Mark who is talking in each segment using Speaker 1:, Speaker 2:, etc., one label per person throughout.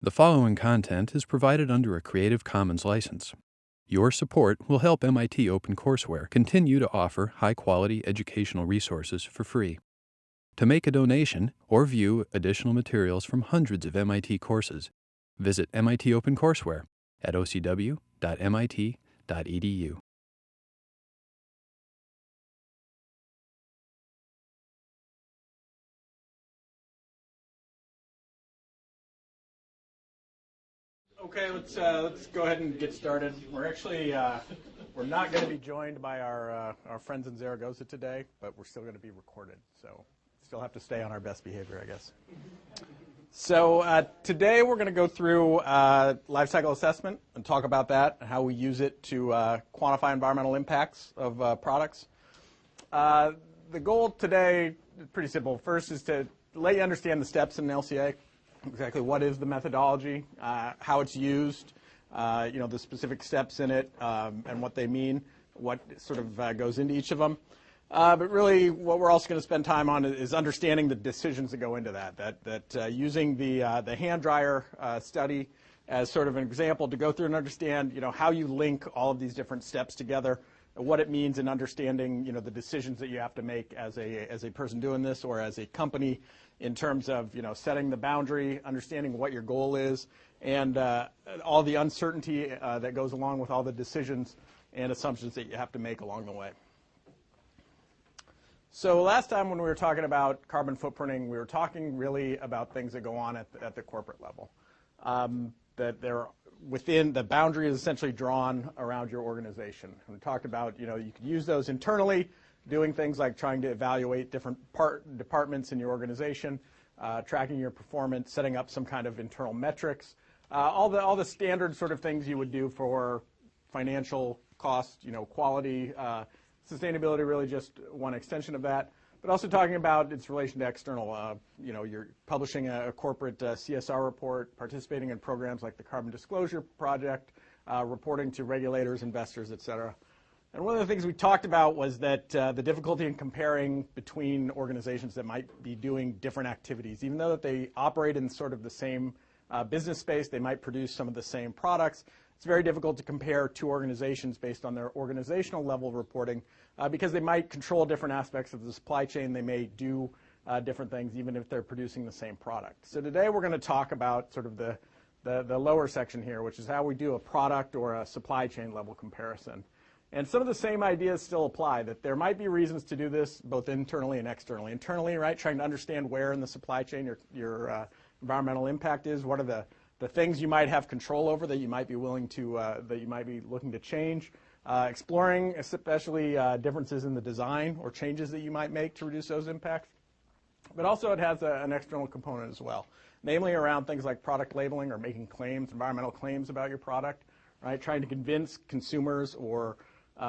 Speaker 1: The following content is provided under a Creative Commons license. Your support will help MIT OpenCourseware continue to offer high-quality educational resources for free. To make a donation or view additional materials from hundreds of MIT courses, visit MIT OpenCourseware at ocw.mit.edu.
Speaker 2: Okay, let's go ahead and get started. We're actually we're not going to be joined by our friends in Zaragoza today, but we're still going to be recorded, so still have to stay on our best behavior, I guess. So today we're going to go through life cycle assessment and talk about that and how we use it to quantify environmental impacts of products. The goal today is pretty simple. First is to let you understand the steps in LCA. Exactly what is the methodology, how it's used, the specific steps in it, and what they mean, what sort of goes into each of them. But really, what we're also going to spend time on is understanding the decisions that go into that using the hand dryer study as sort of an example to go through and understand, how you link all of these different steps together, what it means in understanding, the decisions that you have to make as a person doing this or as a company in terms of, setting the boundary, understanding what your goal is, and all the uncertainty that goes along with all the decisions and assumptions that you have to make along the way. So last time when we were talking about carbon footprinting, we were talking really about things that go on at the corporate level. That they're within the boundary is essentially drawn around your organization. And we talked about, you could use those internally, doing things like trying to evaluate different departments in your organization, tracking your performance, setting up some kind of internal metrics, all the standard sort of things you would do for financial cost, quality, sustainability, really just one extension of that. But also talking about its relation to external, you're publishing a corporate CSR report, participating in programs like the Carbon Disclosure Project, reporting to regulators, investors, et cetera. And one of the things we talked about was that the difficulty in comparing between organizations that might be doing different activities. Even though that they operate in sort of the same business space, they might produce some of the same products. It's very difficult to compare two organizations based on their organizational level reporting because they might control different aspects of the supply chain. They may do different things even if they're producing the same product. So today we're going to talk about sort of the lower section here, which is how we do a product or a supply chain level comparison. And some of the same ideas still apply, that there might be reasons to do this both internally and externally. Internally, right, trying to understand where in the supply chain your environmental impact is, what are the things you might have control over that you might be willing to, that you might be looking to change, exploring especially differences in the design or changes that you might make to reduce those impacts. But also it has an external component as well, namely around things like product labeling or making claims, environmental claims about your product, right, trying to convince consumers or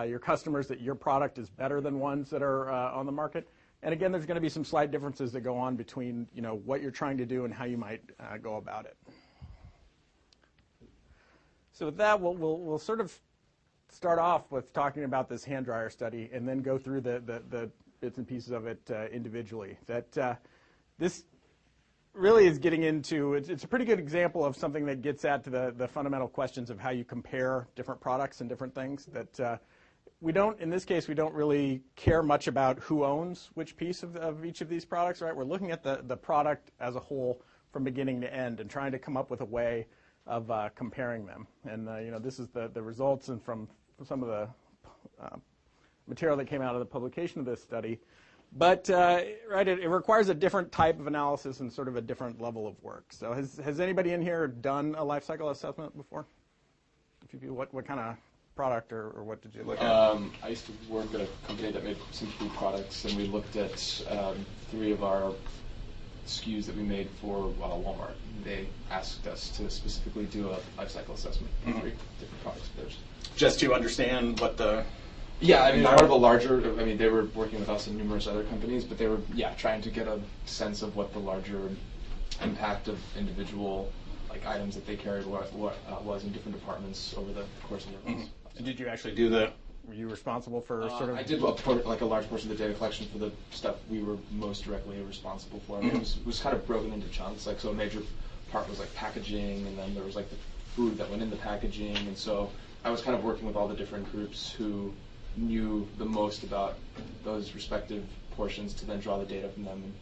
Speaker 2: your customers that your product is better than ones that are on the market. And again, there's going to be some slight differences that go on between what you're trying to do and how you might go about it. So with that, we'll sort of start off with talking about this hand dryer study and then go through the bits and pieces of it individually. This really is getting into, it's a pretty good example of something that gets at to the fundamental questions of how you compare different products and different things that we don't, in this case, we don't really care much about who owns which piece of each of these products, right? We're looking at the product as a whole from beginning to end and trying to come up with a way of comparing them. And, this is the results and from some of the material that came out of the publication of this study. But, right, it requires a different type of analysis and sort of a different level of work. So has anybody in here done a life cycle assessment before? What kind of product or what did you look at?
Speaker 3: I used to work at a company that made some food products, and we looked at 3 of our SKUs that we made for Walmart. They asked us to specifically do a life cycle assessment for 3 different products of theirs.
Speaker 2: Just to understand what the...
Speaker 3: Yeah, I mean, part of a larger, they were working with us and numerous other companies, but they were, trying to get a sense of what the larger impact of individual items that they carried was in different departments over the course of their lives.
Speaker 2: And did you actually were you responsible for sort of...
Speaker 3: I did a large portion of the data collection for the stuff we were most directly responsible for. I mean, it was kind of broken into chunks. So a major part was like packaging, and then there was like the food that went in the packaging, and so I was kind of working with all the different groups who knew the most about those respective portions to then draw the data from them and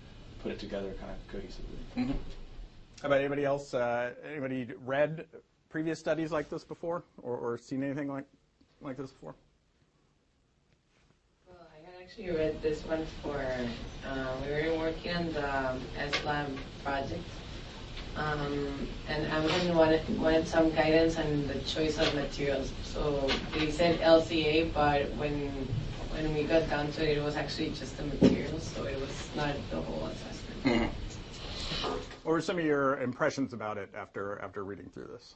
Speaker 3: put it together kind of cohesively.
Speaker 2: Mm-hmm. How about anybody else? Anybody read previous studies like this before, or seen anything like this before?
Speaker 4: Well, I had actually read this one for, we were working on the SLAM project. And Amazon wanted some guidance on the choice of materials. So they said LCA, but when we got down to it, it was actually just the materials, so it was not the whole assessment.
Speaker 2: Mm-hmm. What were some of your impressions about it after reading through this?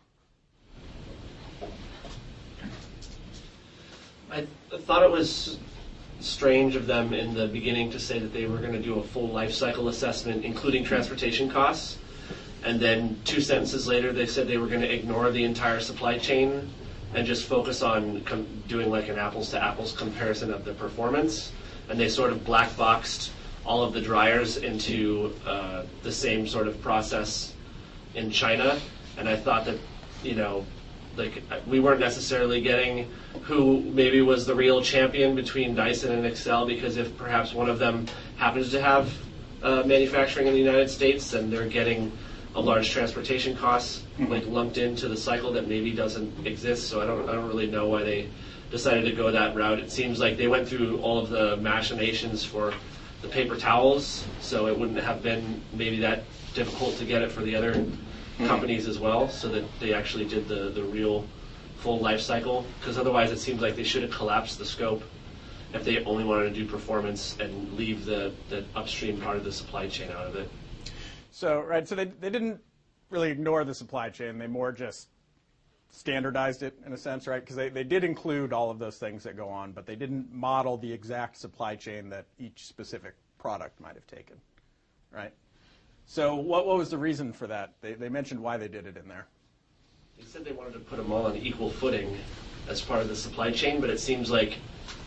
Speaker 5: I thought it was strange of them in the beginning to say that they were going to do a full life cycle assessment, including transportation costs. And then 2 sentences later, they said they were going to ignore the entire supply chain and just focus on doing like an apples-to-apples comparison of the performance. And they sort of black boxed all of the dryers into the same sort of process in China. And I thought that, like we weren't necessarily getting who maybe was the real champion between Dyson and Excel, because if perhaps one of them happens to have manufacturing in the United States, then they're getting a large transportation costs like lumped into the cycle that maybe doesn't exist. So I don't really know why they decided to go that route. It seems like they went through all of the machinations for the paper towels, so it wouldn't have been maybe that difficult to get it for the other companies as well, so that they actually did the real full life cycle, because otherwise it seems like they should have collapsed the scope if they only wanted to do performance and leave the upstream part of the supply chain out of it.
Speaker 2: So they didn't really ignore the supply chain. They more just standardized it in a sense, right? Because they did include all of those things that go on, but they didn't model the exact supply chain that each specific product might have taken, right? So what was the reason for that? They mentioned why they did it in there.
Speaker 5: They said they wanted to put them all on equal footing as part of the supply chain, but it seems like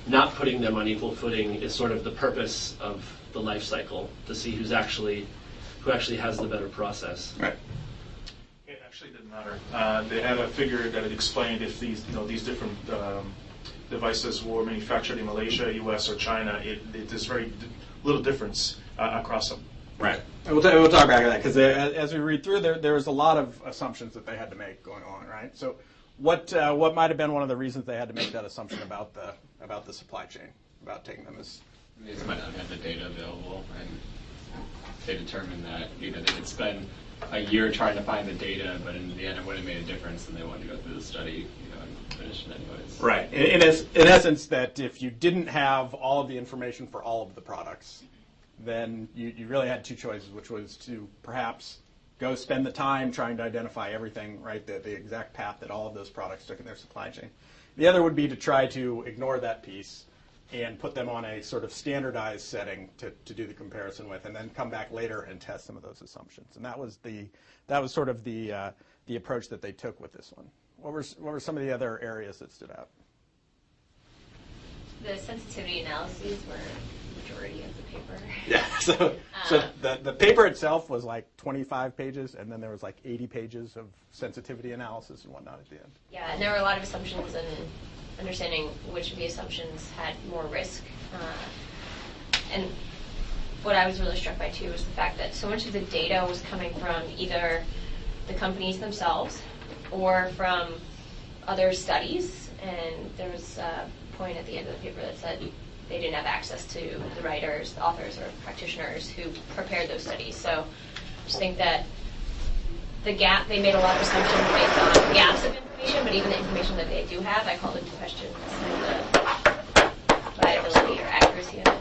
Speaker 5: not putting them on equal footing is sort of the purpose of the life cycle, to see who actually has the better process.
Speaker 2: Right.
Speaker 6: It actually didn't matter. They had a figure that it explained if these different devices were manufactured in Malaysia, US, or China, there's very little difference across them.
Speaker 2: Right. And we'll talk back to that, because as we read through, there was a lot of assumptions that they had to make going on, right? So what might have been one of the reasons they had to make that assumption about the supply chain, about taking them as...
Speaker 7: They might not have the data available, and they determined that they could spend a year trying to find the data, but in the end it wouldn't have made a difference, and they wanted to go through the study, and finish it anyways.
Speaker 2: Right. In essence, that if you didn't have all of the information for all of the products, then you really had two choices, which was to perhaps go spend the time trying to identify everything, right, the exact path that all of those products took in their supply chain. The other would be to try to ignore that piece and put them on a sort of standardized setting to do the comparison with, and then come back later and test some of those assumptions. And that was sort of the approach that they took with this one. What were some of the other areas that stood out?
Speaker 8: The sensitivity analyses were the majority of the paper.
Speaker 2: Yeah, so the paper itself was like 25 pages, and then there was like 80 pages of sensitivity analysis and whatnot at the end.
Speaker 8: Yeah, and there were a lot of assumptions, and understanding which of the assumptions had more risk. And what I was really struck by too was the fact that so much of the data was coming from either the companies themselves or from other studies, and there was a point at the end of the paper that said they didn't have access to the writers, the authors, or practitioners who prepared those studies. So I just think that they made a lot of assumptions based on gaps of information, but even the information that they do have, I called into question the viability or accuracy of it.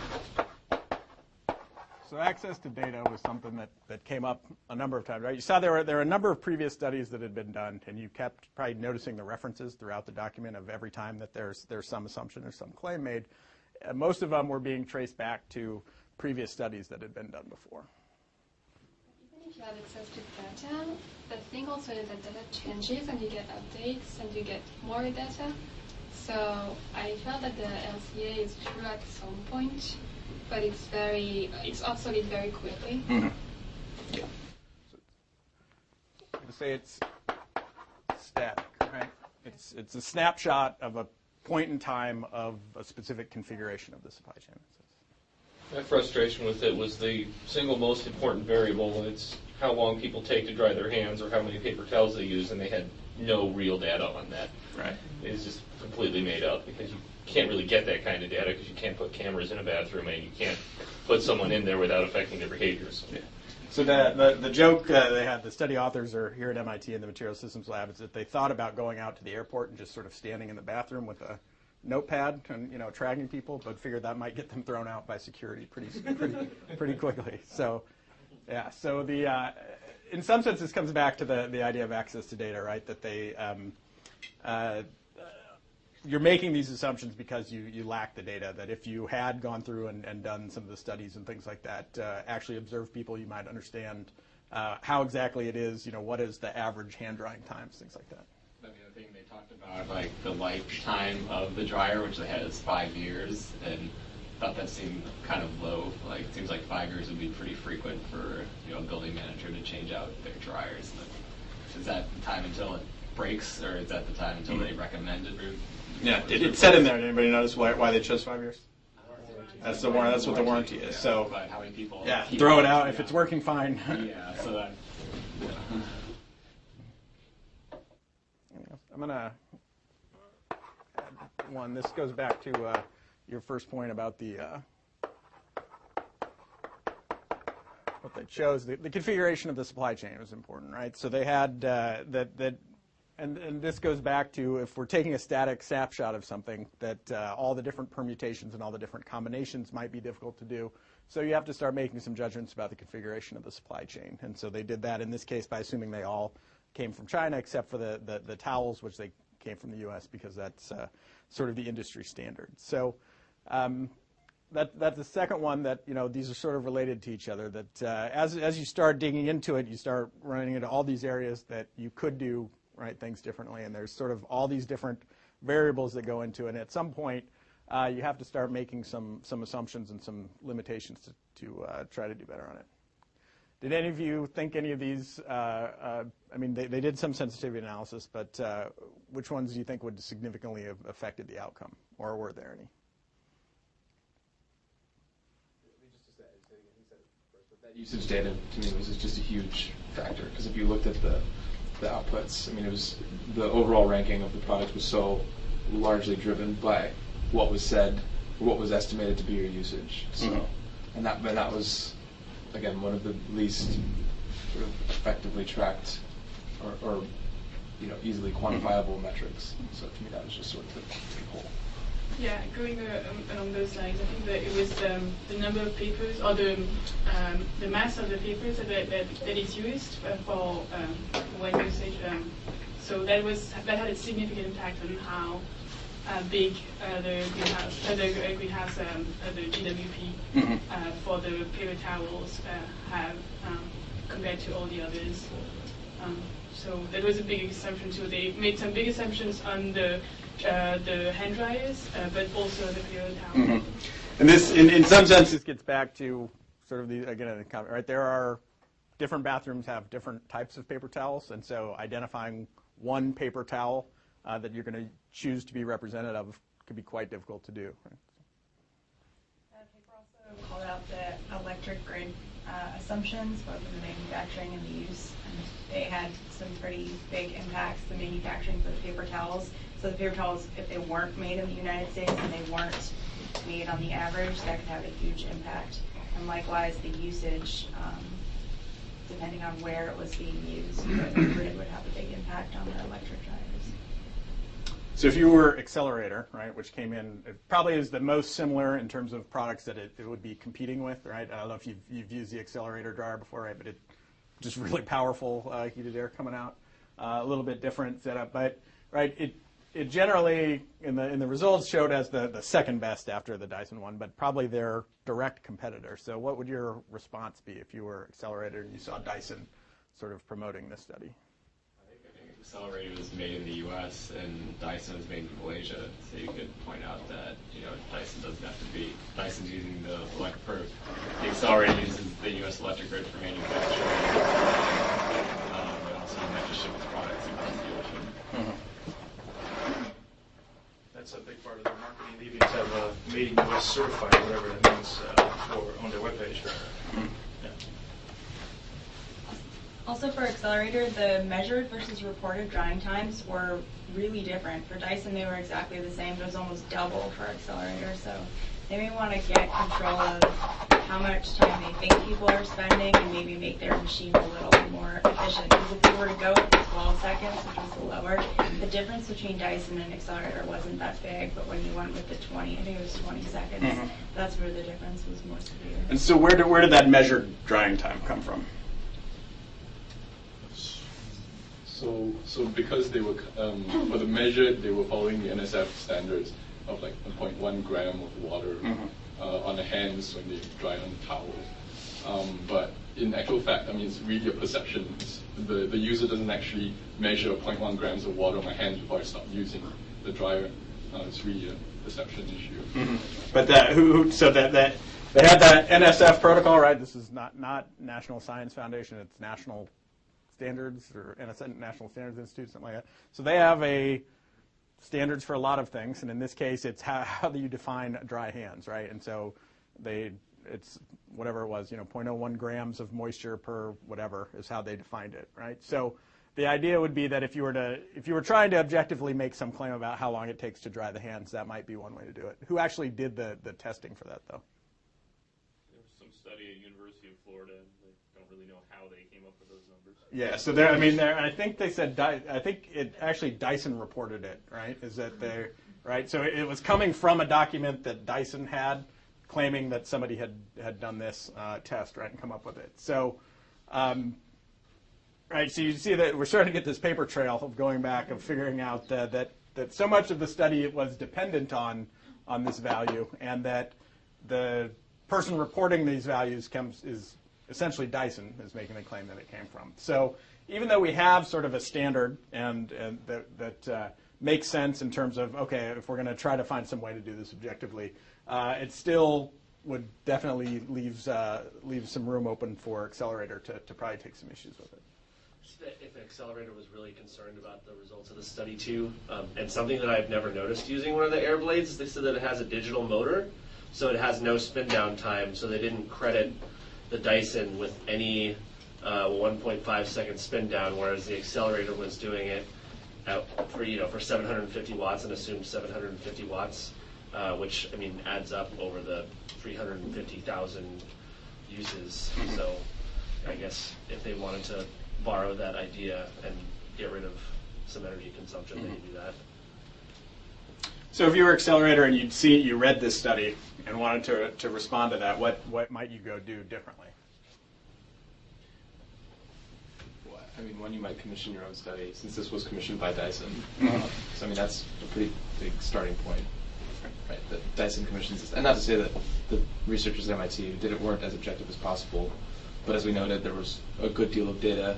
Speaker 2: So access to data was something that came up a number of times, right? You saw there were a number of previous studies that had been done, and you kept probably noticing the references throughout the document of every time that there's some assumption or some claim made. Most of them were being traced back to previous studies that had been done before.
Speaker 9: Even if you have access to data, the thing also is that data changes and you get updates and you get more data. So I felt that the LCA is true at some point, but it's obsolete very quickly.
Speaker 2: Mm-hmm. Yeah. say it's static, right? It's a snapshot of a point in time of a specific configuration of the supply chain.
Speaker 10: My frustration with it was the single most important variable. It's how long people take to dry their hands or how many paper towels they use, and they had no real data on that.
Speaker 2: Right.
Speaker 10: It's just completely made up because you can't really get that kind of data because you can't put cameras in a bathroom and you can't put someone in there without affecting their behaviors.
Speaker 2: Yeah. So the joke they had, the study authors are here at MIT in the Material Systems Lab, is that they thought about going out to the airport and just sort of standing in the bathroom with a notepad and tracking people, but figured that might get them thrown out by security pretty quickly. So yeah, so in some sense this comes back to the idea of access to data, right? That they you're making these assumptions because you lack the data, that if you had gone through and done some of the studies and things like that, actually observed people, you might understand how exactly it is, what is the average hand drying times, things like that.
Speaker 7: The other thing they talked about, like the lifetime of the dryer, which they had is 5 years, and thought that seemed kind of low. Like it seems like 5 years would be pretty frequent for a building manager to change out their dryers. But is that the time until it breaks, or is that the time until they recommend it?
Speaker 2: Yeah, it said in there. Did anybody notice why they chose 5 years? That's the warranty. That's what the warranty is. So
Speaker 7: but how many people?
Speaker 2: Yeah, throw it out if it's working fine.
Speaker 7: Yeah. So that.
Speaker 2: I'm gonna add one. This goes back to your first point about the what they chose. The configuration of the supply chain was important, right? So they had and this goes back to, if we're taking a static snapshot of something, that all the different permutations and all the different combinations might be difficult to do. So you have to start making some judgments about the configuration of the supply chain. And so they did that in this case by assuming they all came from China, except for the towels, which they came from the U.S. because that's sort of the industry standard. So that's the second one that, these are sort of related to each other, that as you start digging into it, you start running into all these areas that you could do things differently, and there's sort of all these different variables that go into it. And at some point, you have to start making some assumptions and some limitations to try to do better on it. Did any of you think any of these, they did some sensitivity analysis, but which ones do you think would significantly have affected the outcome, or were there any?
Speaker 3: That usage data to me was just a huge factor, because if you looked at the outputs, it was the overall ranking of the product was so largely driven by what was said, or what was estimated to be your usage. So, and that was, again, one of the least sort of effectively tracked or easily quantifiable metrics. So to me, that was just sort of the whole.
Speaker 11: Yeah, going along those lines, I think that it was the number of papers, or the mass of the papers that is used for one usage. So that had a significant impact on how big the GWP for the paper towels have compared to all the others. So that was a big assumption too. They made some big assumptions on the hand dryers, but also the paper towels.
Speaker 2: And this, in some sense, this gets back to sort of right? There are different bathrooms have different types of paper towels, and so identifying one paper towel that you're going to choose to be representative of could be quite difficult to do. Right?
Speaker 12: The paper also called out the electric grid assumptions, both in the manufacturing and the use, and they had some pretty big impacts, the manufacturing for the paper towels. So the paper towels, if they weren't made in the United States and they weren't made on the average, that could have a huge impact. And likewise, the usage, depending on where it was being used, the grid would have a big impact on the electric dryers.
Speaker 2: So if you were Accelerator, right, which came in, it probably is the most similar in terms of products that it would be competing with, right? I don't know if you've used the Accelerator dryer before, right, but it just really powerful heated air coming out, a little bit different setup, but right, it generally in the results showed as the second best after the Dyson one, but probably their direct competitor. So what would your response be if you were Accelerator and you saw Dyson sort of promoting this study?
Speaker 7: Accelerator was made in the U.S. and Dyson was made in Malaysia, so you could point out that Dyson doesn't have to be. Dyson's using the Accelerator uses the U.S. electric grid for manufacturing. But also you mentioned
Speaker 6: made in US certified, whatever that means, on their webpage. Yeah.
Speaker 12: Also for Accelerator, the measured versus reported drying times were really different. For Dyson, they were exactly the same, but it was almost double for Accelerator. So they may want to get control of how much time they think people are spending and maybe make their machine a little more efficient. Because if we were to go with the 12 seconds, which was the lower, the difference between Dyson and Accelerator wasn't that big. But when you went with the 20, I think it was 20 seconds, that's where the difference was more severe.
Speaker 2: And so where did that measured drying time come from?
Speaker 13: So because they were, for the measure, they were following the NSF standards of like 0.1 gram of water on the hands when they dry on towels. But in actual fact, I mean, it's really a perception. The user doesn't actually measure 0.1 grams of water on my hands before I start using the dryer. It's really a perception issue.
Speaker 2: But so that they had that NSF protocol, right? This is not National Science Foundation, it's National Standards or NSF, National Standards Institute, something like that. So they have a standards for a lot of things, and in this case, it's how do you define dry hands, right? And so it's whatever it was, 0.01 grams of moisture per whatever is how they defined it, right? So the idea would be that if you were trying to objectively make some claim about how long it takes to dry the hands, that might be one way to do it. Who actually did the testing for that, though?
Speaker 10: There was some study at University of Florida. I don't really know how they came up with those numbers.
Speaker 2: Yeah, so I think they said, I think it actually Dyson reported it, right? Is that right? So it was coming from a document that Dyson had, claiming that somebody had done this test, right, and come up with it. So, right, so you see that we're starting to get this paper trail of going back of figuring out that so much of the study was dependent on this value, and that the person reporting these values is essentially Dyson is making the claim that it came from. So even though we have sort of a standard and that makes sense in terms of, okay, if we're going to try to find some way to do this objectively, it still would definitely leave some room open for Accelerator to probably take some issues with it.
Speaker 5: If Accelerator was really concerned about the results of the study too, and something that I've never noticed using one of the air blades, they said that it has a digital motor, so it has no spin down time, so they didn't credit the Dyson with any 1.5 second spin down, whereas the Accelerator was doing it for 750 watts and assumed 750 watts, which I mean adds up over the 350,000 uses. So I guess if they wanted to borrow that idea and get rid of some energy consumption, they could do that.
Speaker 2: So if you were Accelerator and you read this study and wanted to respond to that, what might you go do differently?
Speaker 3: Well, I mean, one, you might commission your own study, since this was commissioned by Dyson. So I mean, that's a pretty big starting point, right? That Dyson commissions this, and not to say that the researchers at MIT who did it weren't as objective as possible, but as we noted, there was a good deal of data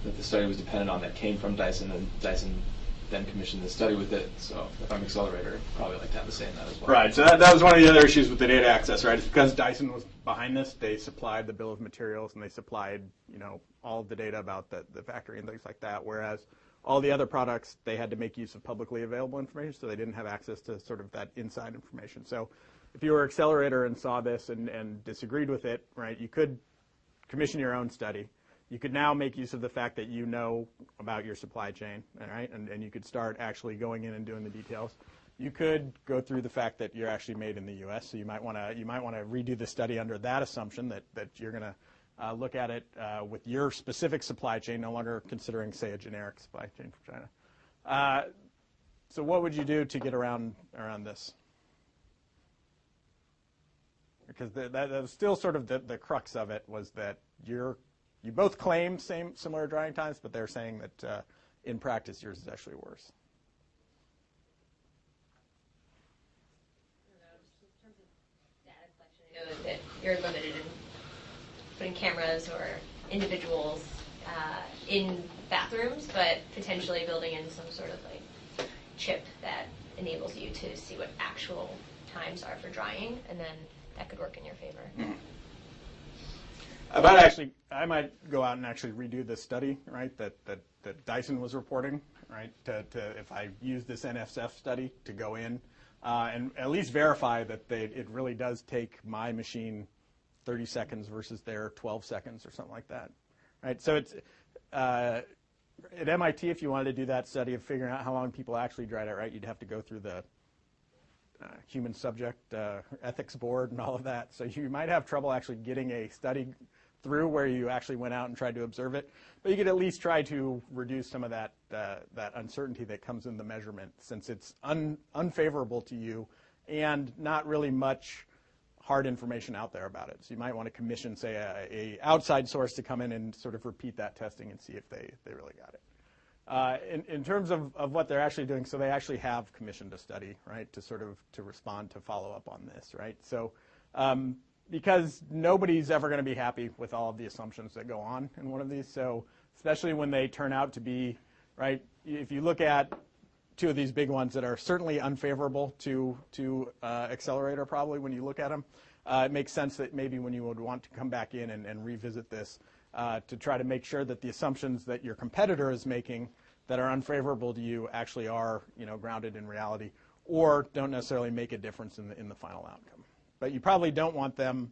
Speaker 3: that the study was dependent on that came from Dyson, and Dyson then commissioned the study with it. So if I'm Accelerator, I'd probably like to have a say in that as well.
Speaker 2: Right, so that was one of the other issues with the data access, right? It's because Dyson was behind this, they supplied the bill of materials and they supplied, all of the data about the factory and things like that, whereas all the other products, they had to make use of publicly available information, so they didn't have access to sort of that inside information. So if you were Accelerator and saw this and disagreed with it, right, you could commission your own study. You could now make use of the fact that you know about your supply chain, all right, and you could start actually going in and doing the details. You could go through the fact that you're actually made in the U.S., so you might want to redo the study under that assumption that you're going to look at it with your specific supply chain, no longer considering, say, a generic supply chain from China. So what would you do to get around this? Because that was still sort of the crux of it, was that you both claim similar drying times, but they're saying that in practice yours is actually worse.
Speaker 8: In terms of data collection, I know that you're limited in putting cameras or individuals in bathrooms, but potentially building in some sort of like chip that enables you to see what actual times are for drying, and then that could work in your favor.
Speaker 2: Mm-hmm. I might go out and actually redo this study, right, that Dyson was reporting, right, if I use this NSF study to go in and at least verify that it really does take my machine 30 seconds versus their 12 seconds or something like that, right? So it's at MIT, if you wanted to do that study of figuring out how long people actually dried it right, you'd have to go through the human subject ethics board and all of that. So you might have trouble actually getting a study through where you actually went out and tried to observe it, but you could at least try to reduce some of that that uncertainty that comes in the measurement, since it's unfavorable to you and not really much hard information out there about it. So you might want to commission, say, a outside source to come in and sort of repeat that testing and see if they really got it. In terms of what they're actually doing, so they actually have commissioned a study, right, to sort of to respond to follow up on this, right? So because nobody's ever going to be happy with all of the assumptions that go on in one of these, so especially when they turn out to be, right, if you look at two of these big ones that are certainly unfavorable to Accelerator, probably when you look at them, it makes sense that maybe when you would want to come back in and revisit this to try to make sure that the assumptions that your competitor is making that are unfavorable to you actually are, you know, grounded in reality, or don't necessarily make a difference in the final outcome. But you probably don't want them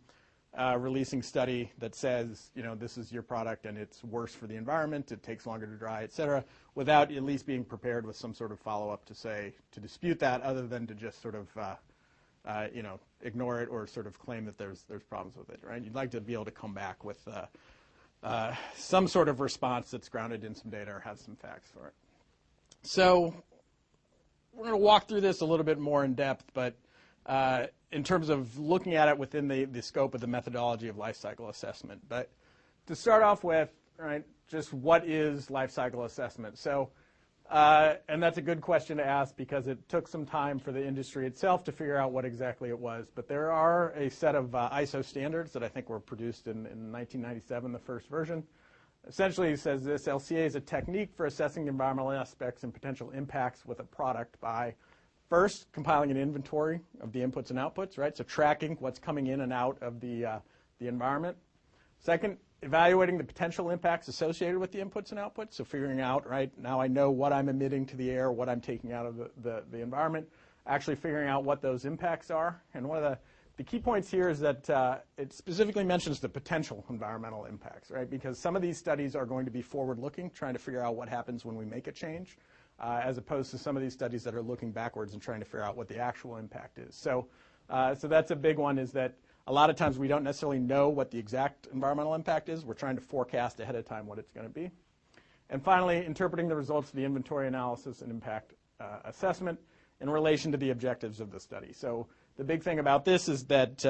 Speaker 2: releasing study that says, you know, this is your product and it's worse for the environment, it takes longer to dry, et cetera, without at least being prepared with some sort of follow-up to dispute that, other than to just sort of, you know, ignore it or sort of claim that there's problems with it, right? You'd like to be able to come back with some sort of response that's grounded in some data or has some facts for it. So we're going to walk through this a little bit more in depth, but in terms of looking at it within the scope of the methodology of life cycle assessment. But to start off with, right, just what is life cycle assessment? So, and that's a good question to ask because it took some time for the industry itself to figure out what exactly it was. But there are a set of ISO standards that I think were produced in 1997, the first version. Essentially, it says this: LCA is a technique for assessing the environmental aspects and potential impacts with a product by first compiling an inventory of the inputs and outputs, right? So tracking what's coming in and out of the environment. Second, evaluating the potential impacts associated with the inputs and outputs. So figuring out, right, now I know what I'm emitting to the air, what I'm taking out of the environment, actually figuring out what those impacts are. And one of the key points here is that it specifically mentions the potential environmental impacts, right? Because some of these studies are going to be forward-looking, trying to figure out what happens when we make a change, as opposed to some of these studies that are looking backwards and trying to figure out what the actual impact is. So that's a big one, is that a lot of times we don't necessarily know what the exact environmental impact is. We're trying to forecast ahead of time what it's going to be. And finally, interpreting the results of the inventory analysis and impact assessment in relation to the objectives of the study. So the big thing about this is that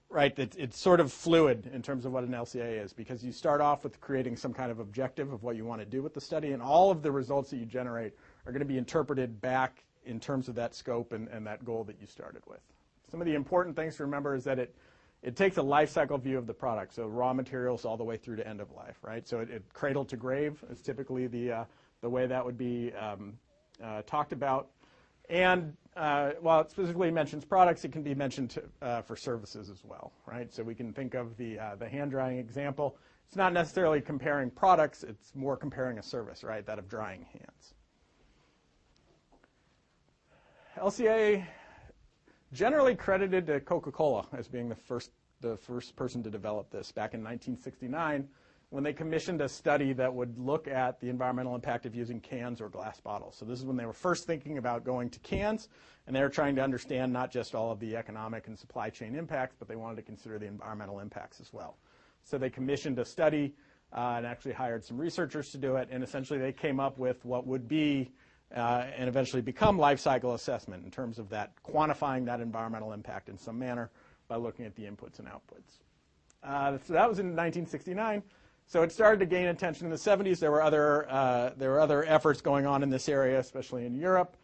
Speaker 2: right, it's sort of fluid in terms of what an LCA is, because you start off with creating some kind of objective of what you want to do with the study, and all of the results that you generate are going to be interpreted back in terms of that scope and that goal that you started with. Some of the important things to remember is that it takes a life cycle view of the product, so raw materials all the way through to end of life, right? So it cradle to grave is typically the way that would be talked about. And while it specifically mentions products, it can be mentioned for services as well, right? So we can think of the hand drying example. It's not necessarily comparing products, it's more comparing a service, right, that of drying hands. LCA generally credited to Coca-Cola as being the first person to develop this back in 1969, when they commissioned a study that would look at the environmental impact of using cans or glass bottles. So this is when they were first thinking about going to cans, and they were trying to understand not just all of the economic and supply chain impacts, but they wanted to consider the environmental impacts as well. So they commissioned a study and actually hired some researchers to do it, and essentially they came up with what would be and eventually become life cycle assessment in terms of that quantifying that environmental impact in some manner by looking at the inputs and outputs. So that was in 1969. So it started to gain attention in the 70s. There were other efforts going on in this area, especially in Europe.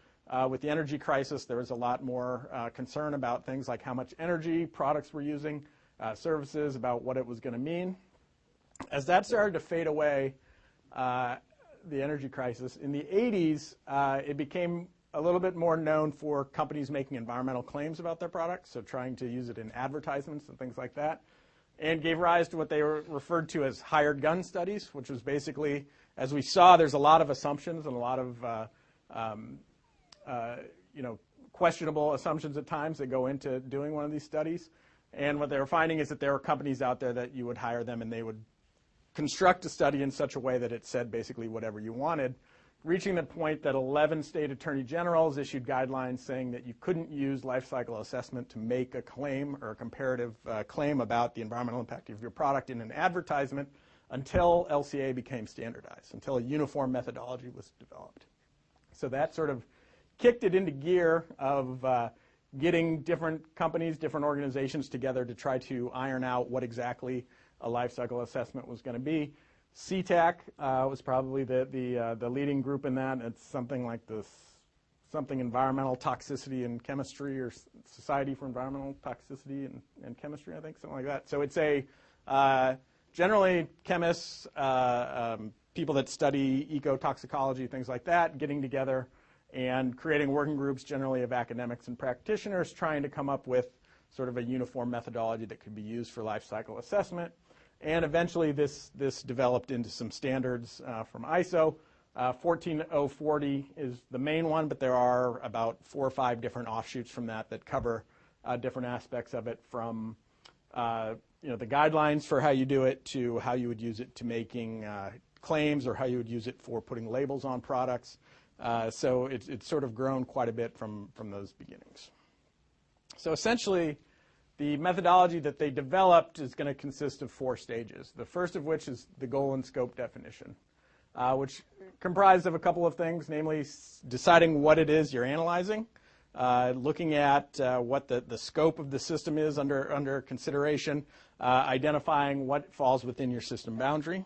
Speaker 2: With the energy crisis, there was a lot more concern about things like how much energy products were using, services, about what it was going to mean. As that started to fade away, the energy crisis, in the 80s, it became a little bit more known for companies making environmental claims about their products, so trying to use it in advertisements and things like that, and gave rise to what they were referred to as hired gun studies, which was basically, as we saw, there's a lot of assumptions and a lot of questionable assumptions at times that go into doing one of these studies. And what they were finding is that there were companies out there that you would hire them and they would construct a study in such a way that it said basically whatever you wanted, reaching the point that 11 state attorney generals issued guidelines saying that you couldn't use life cycle assessment to make a claim or a comparative claim about the environmental impact of your product in an advertisement until LCA became standardized, until a uniform methodology was developed. So that sort of kicked it into gear of getting different companies, different organizations together to try to iron out what exactly a life cycle assessment was going to be. CTAC was probably the leading group in that. It's something like this, something environmental toxicity and chemistry, or Society for Environmental Toxicity and Chemistry, I think, something like that. So it's a generally chemists, people that study ecotoxicology, things like that, getting together and creating working groups, generally of academics and practitioners, trying to come up with sort of a uniform methodology that could be used for life cycle assessment. And eventually this developed into some standards from ISO. 14040 is the main one, but there are about 4 or 5 different offshoots from that that cover different aspects of it, from the guidelines for how you do it to how you would use it to making claims, or how you would use it for putting labels on products. So it's sort of grown quite a bit from those beginnings. So essentially, the methodology that they developed is going to consist of 4 stages. The first of which is the goal and scope definition, which comprised of a couple of things, namely deciding what it is you're analyzing, looking at what the scope of the system is under consideration, identifying what falls within your system boundary.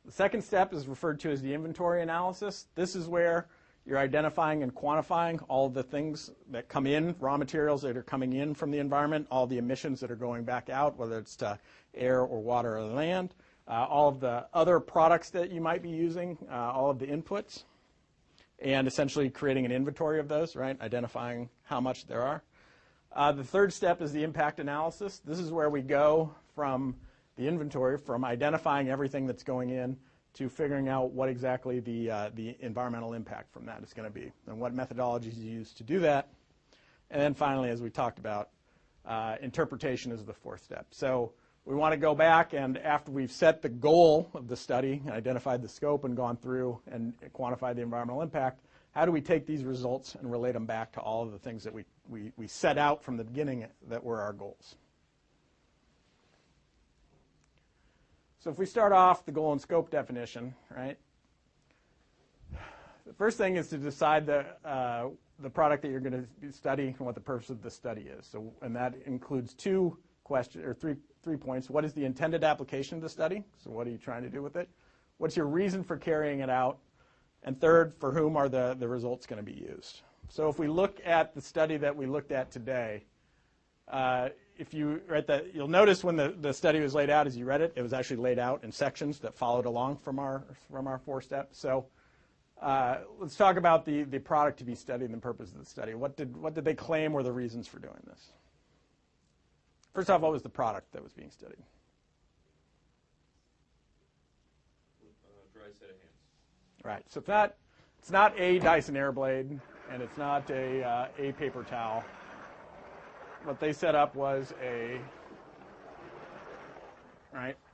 Speaker 2: The second step is referred to as the inventory analysis. This is where you're identifying and quantifying all the things that come in, raw materials that are coming in from the environment, all the emissions that are going back out, whether it's to air or water or land, all of the other products that you might be using, all of the inputs, and essentially creating an inventory of those, right? Identifying how much there are. The third step is the impact analysis. This is where we go from the inventory, from identifying everything that's going in to figuring out what exactly the environmental impact from that is going to be, and what methodologies you use to do that. And then finally, as we talked about, interpretation is the 4th step. So we want to go back, and after we've set the goal of the study, identified the scope, and gone through and quantified the environmental impact, how do we take these results and relate them back to all of the things that we set out from the beginning that were our goals? So if we start off the goal and scope definition, right, the first thing is to decide the product that you're going to study and what the purpose of the study is. So, and that includes 2 questions, or three points. What is the intended application of the study? So what are you trying to do with it? What's your reason for carrying it out? And third, for whom are the results going to be used? So if we look at the study that we looked at today, if you read that, you'll notice when the study was laid out, as you read it, it was actually laid out in sections that followed along from our 4 steps. So let's talk about the product to be studied and the purpose of the study. What did they claim were the reasons for doing this? First off, what was the product that was being studied?
Speaker 10: Dry set of hands.
Speaker 2: Right. So it's not a Dyson Airblade, and it's not a paper towel. What they set up was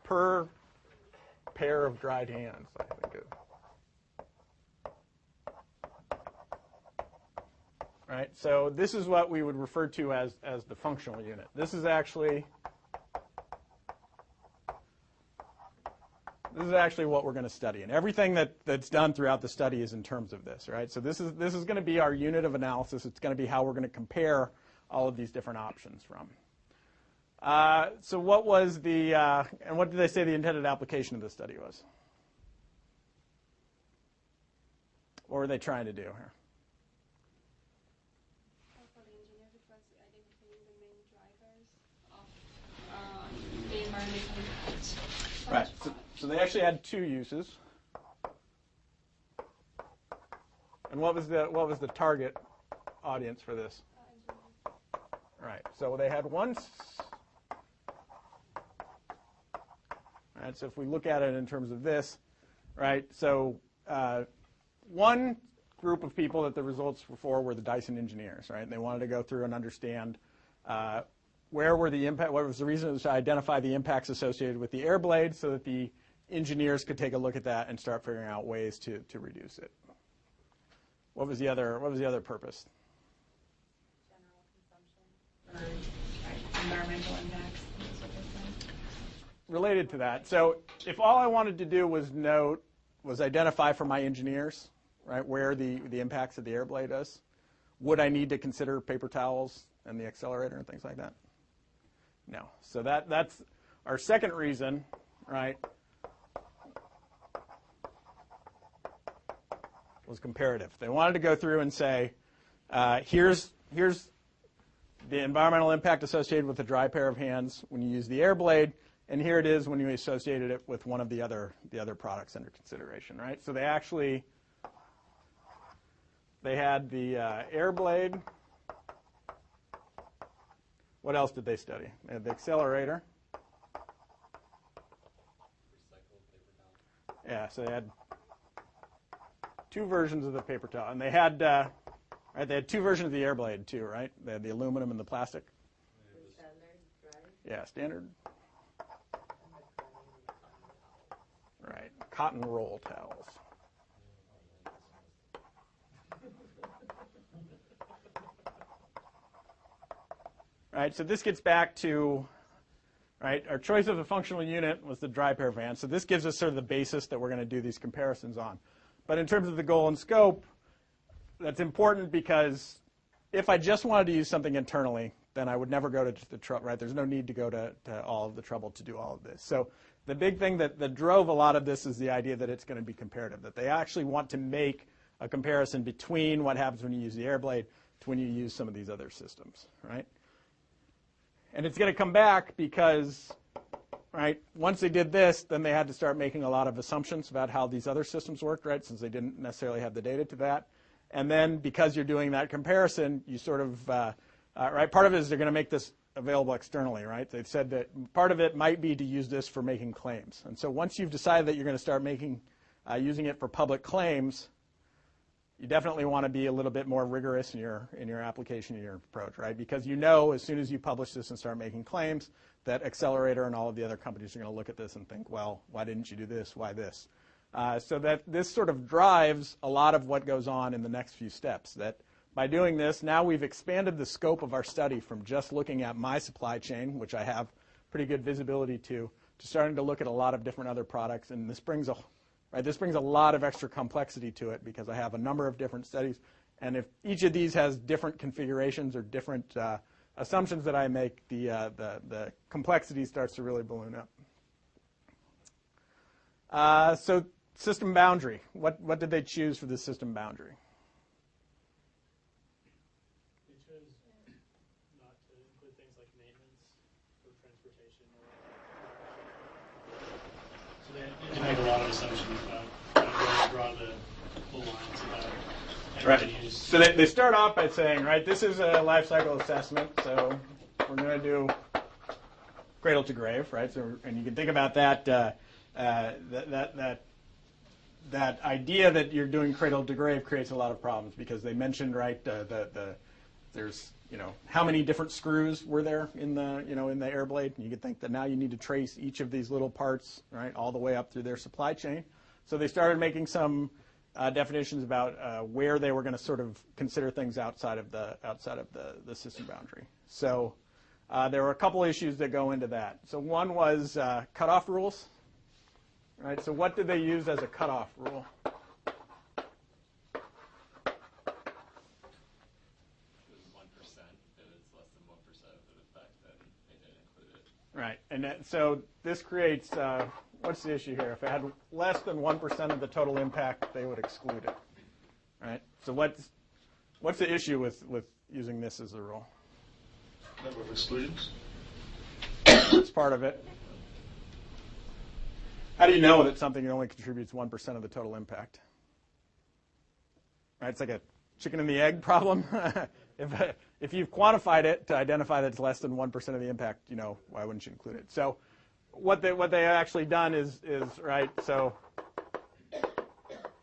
Speaker 2: per pair of dried hands, I think it. Right? So this is what we would refer to as the functional unit. This is actually what we're going to study, and everything that's done throughout the study is in terms of this, right? So this is going to be our unit of analysis. It's going to be how we're going to compare all of these different options from. So what was and what did they say the intended application of the study was? What were they trying to do here?
Speaker 9: For the engineers, it was identifying the main drivers of the environmental impact.
Speaker 2: Right. So they actually had 2 uses. And what was the target audience for this? Right. So they had one. Right. So if we look at it in terms of this, right. So one group of people that the results were for were the Dyson engineers, right? And they wanted to go through and understand where were the impact, what was the reason to identify the impacts associated with the air blade so that the engineers could take a look at that and start figuring out ways to reduce it. What was the other purpose?
Speaker 12: General consumption or environmental impacts, those sort of things.
Speaker 2: Related to that, so if all I wanted to do was identify for my engineers, right, where the impacts of the air blade is, would I need to consider paper towels and the accelerator and things like that? No. So that's our second reason, right, was comparative. They wanted to go through and say, here's the environmental impact associated with a dry pair of hands when you use the air blade, and here it is when you associated it with one of the other products under consideration, right? So they had the air blade. What else did they study? They had the accelerator. Yeah, so they had two versions of the paper towel, and they had two versions of the air blade too, right? They had the aluminum and the plastic. Yeah, standard. Right, cotton roll towels. Right, so this gets back to, right, our choice of a functional unit was the dry pair of hands. So this gives us sort of the basis that we're going to do these comparisons on. But in terms of the goal and scope, that's important because if I just wanted to use something internally, then I would never go to the trouble, right? There's no need to go to all of the trouble to do all of this. So the big thing that drove a lot of this is the idea that it's going to be comparative, that they actually want to make a comparison between what happens when you use the air blade to when you use some of these other systems, right? And it's going to come back because, right, once they did this, then they had to start making a lot of assumptions about how these other systems worked, right, since they didn't necessarily have the data to that. And then because you're doing that comparison, you sort of, right, part of it is they're going to make this available externally, right? They've said that part of it might be to use this for making claims. And so once you've decided that you're going to start using it for public claims, you definitely want to be a little bit more rigorous in your application and your approach, right? Because you know as soon as you publish this and start making claims that Accelerator and all of the other companies are going to look at this and think, well, why didn't you do this? Why this? So that this sort of drives a lot of what goes on in the next few steps. That by doing this, now we've expanded the scope of our study from just looking at my supply chain, which I have pretty good visibility to starting to look at a lot of different other products. And this brings a lot of extra complexity to it because I have a number of different studies. And if each of these has different configurations or different assumptions that I make, the complexity starts to really balloon up. So system boundary. What did they choose for the system boundary?
Speaker 14: They chose not to include things like maintenance or transportation. So they make a lot of assumptions about how to draw the lines about
Speaker 2: right.
Speaker 14: Use.
Speaker 2: So they start off by saying, right, this is a life cycle assessment, so we're going to do cradle to grave, right? So, and you can think about that that idea that you're doing cradle to grave creates a lot of problems because they mentioned, right, there's, how many different screws were there in the, in the air blade? And you could think that now you need to trace each of these little parts, right, all the way up through their supply chain. So they started making some definitions about where they were going to sort of consider things outside of the system boundary. So there were a couple issues that go into that. So one was cutoff rules. Right, so what did they use as a cutoff rule?
Speaker 7: It was 1%. If it's less than 1% of the effect, then they didn't include it.
Speaker 2: Right, and so this creates, what's the issue here? If it had less than 1% of the total impact, they would exclude it. Right, so what's the issue with using this as a rule?
Speaker 6: Number of exclusions?
Speaker 2: That's part of it. How do you know that something only contributes 1% of the total impact? Right, it's like a chicken and the egg problem. If you've quantified it to identify that it's less than 1% of the impact, why wouldn't you include it? So what they actually done is right, so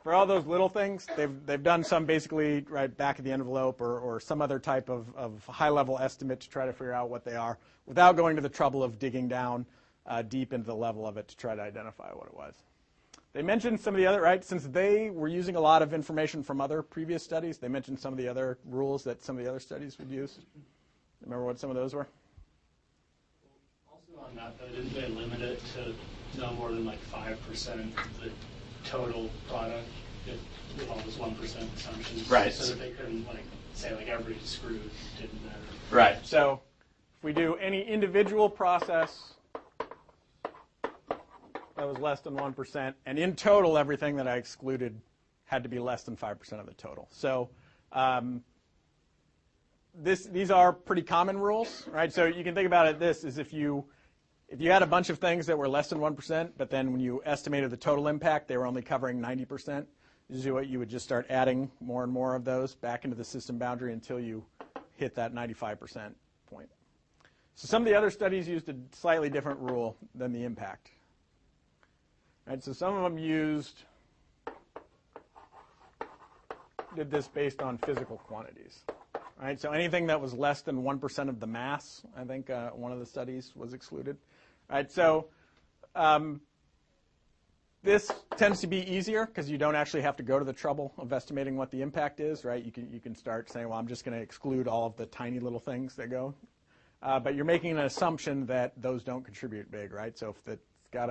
Speaker 2: for all those little things, they've done some basically right back of the envelope or some other type of high-level estimate to try to figure out what they are without going to the trouble of digging down deep into the level of it to try to identify what it was. They mentioned some of the other, right, since they were using a lot of information from other previous studies, they mentioned some of the other rules that some of the other studies would use. Remember what some of those were?
Speaker 14: Also on that, though, didn't they limit it to no more than like 5% of the total product with all those 1% assumptions?
Speaker 2: Right.
Speaker 14: So that they couldn't like say like every screw didn't matter.
Speaker 2: Right. So if we do any individual process that was less than 1%, and in total everything that I excluded had to be less than 5% of the total. So these are pretty common rules, right? So you can think about it this is if you had a bunch of things that were less than 1%, but then when you estimated the total impact, they were only covering 90%, usually what you would just start adding more and more of those back into the system boundary until you hit that 95% point. So some of the other studies used a slightly different rule than the impact. Right, so some of them did this based on physical quantities. Right, so anything that was less than 1% of the mass, I think one of the studies was excluded. Right, so this tends to be easier because you don't actually have to go to the trouble of estimating what the impact is. Right, you can start saying, well, I'm just going to exclude all of the tiny little things that go. But you're making an assumption that those don't contribute big. Right, so if it's got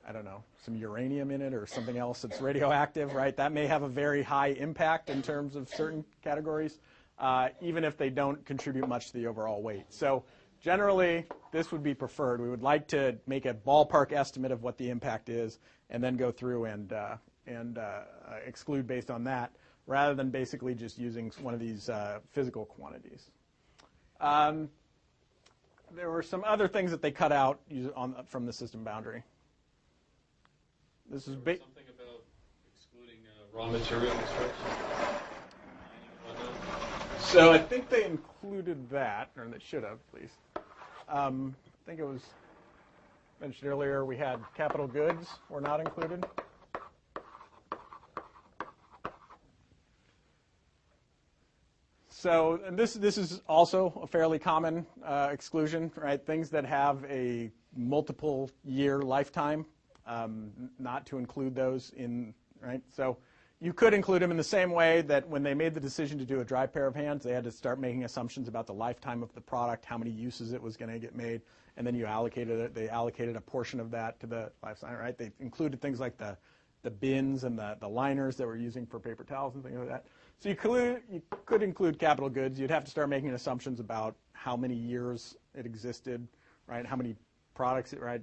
Speaker 2: I don't know, some uranium in it or something else that's radioactive, right? That may have a very high impact in terms of certain categories, even if they don't contribute much to the overall weight. So generally, this would be preferred. We would like to make a ballpark estimate of what the impact is and then go through and exclude based on that, rather than basically just using one of these physical quantities. There were some other things that they cut out from the system boundary. This is
Speaker 10: something about excluding raw material extraction.
Speaker 2: So I think they included that, or they should have, at least. I think it was mentioned earlier we had capital goods were not included. So and this is also a fairly common exclusion, right? Things that have a multiple year lifetime. Not to include those in, right? So you could include them in the same way that when they made the decision to do a dry pair of hands, they had to start making assumptions about the lifetime of the product, how many uses it was going to get made, and then you allocated it. They allocated a portion of that to the lifetime, right? They included things like the bins and the liners that we're using for paper towels and things like that. So you could include capital goods. You'd have to start making assumptions about how many years it existed, right? How many products it, right?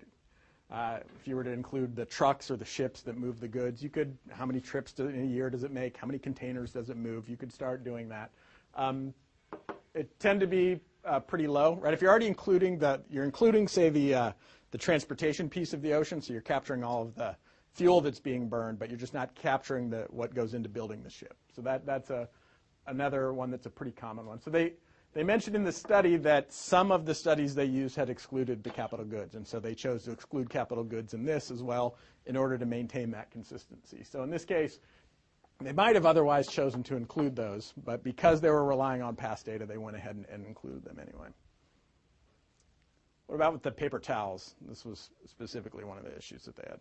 Speaker 2: If you were to include the trucks or the ships that move the goods, you could, how many trips in a year does it make? How many containers does it move? You could start doing that. It tend to be pretty low, right? If you're already including say, the transportation piece of the ocean, so you're capturing all of the fuel that's being burned, but you're just not capturing what goes into building the ship. So that's another one that's a pretty common one. So they mentioned in the study that some of the studies they used had excluded the capital goods, and so they chose to exclude capital goods in this as well in order to maintain that consistency. So in this case, they might have otherwise chosen to include those, but because they were relying on past data, they went ahead and included them anyway. What about with the paper towels? This was specifically one of the issues that they had.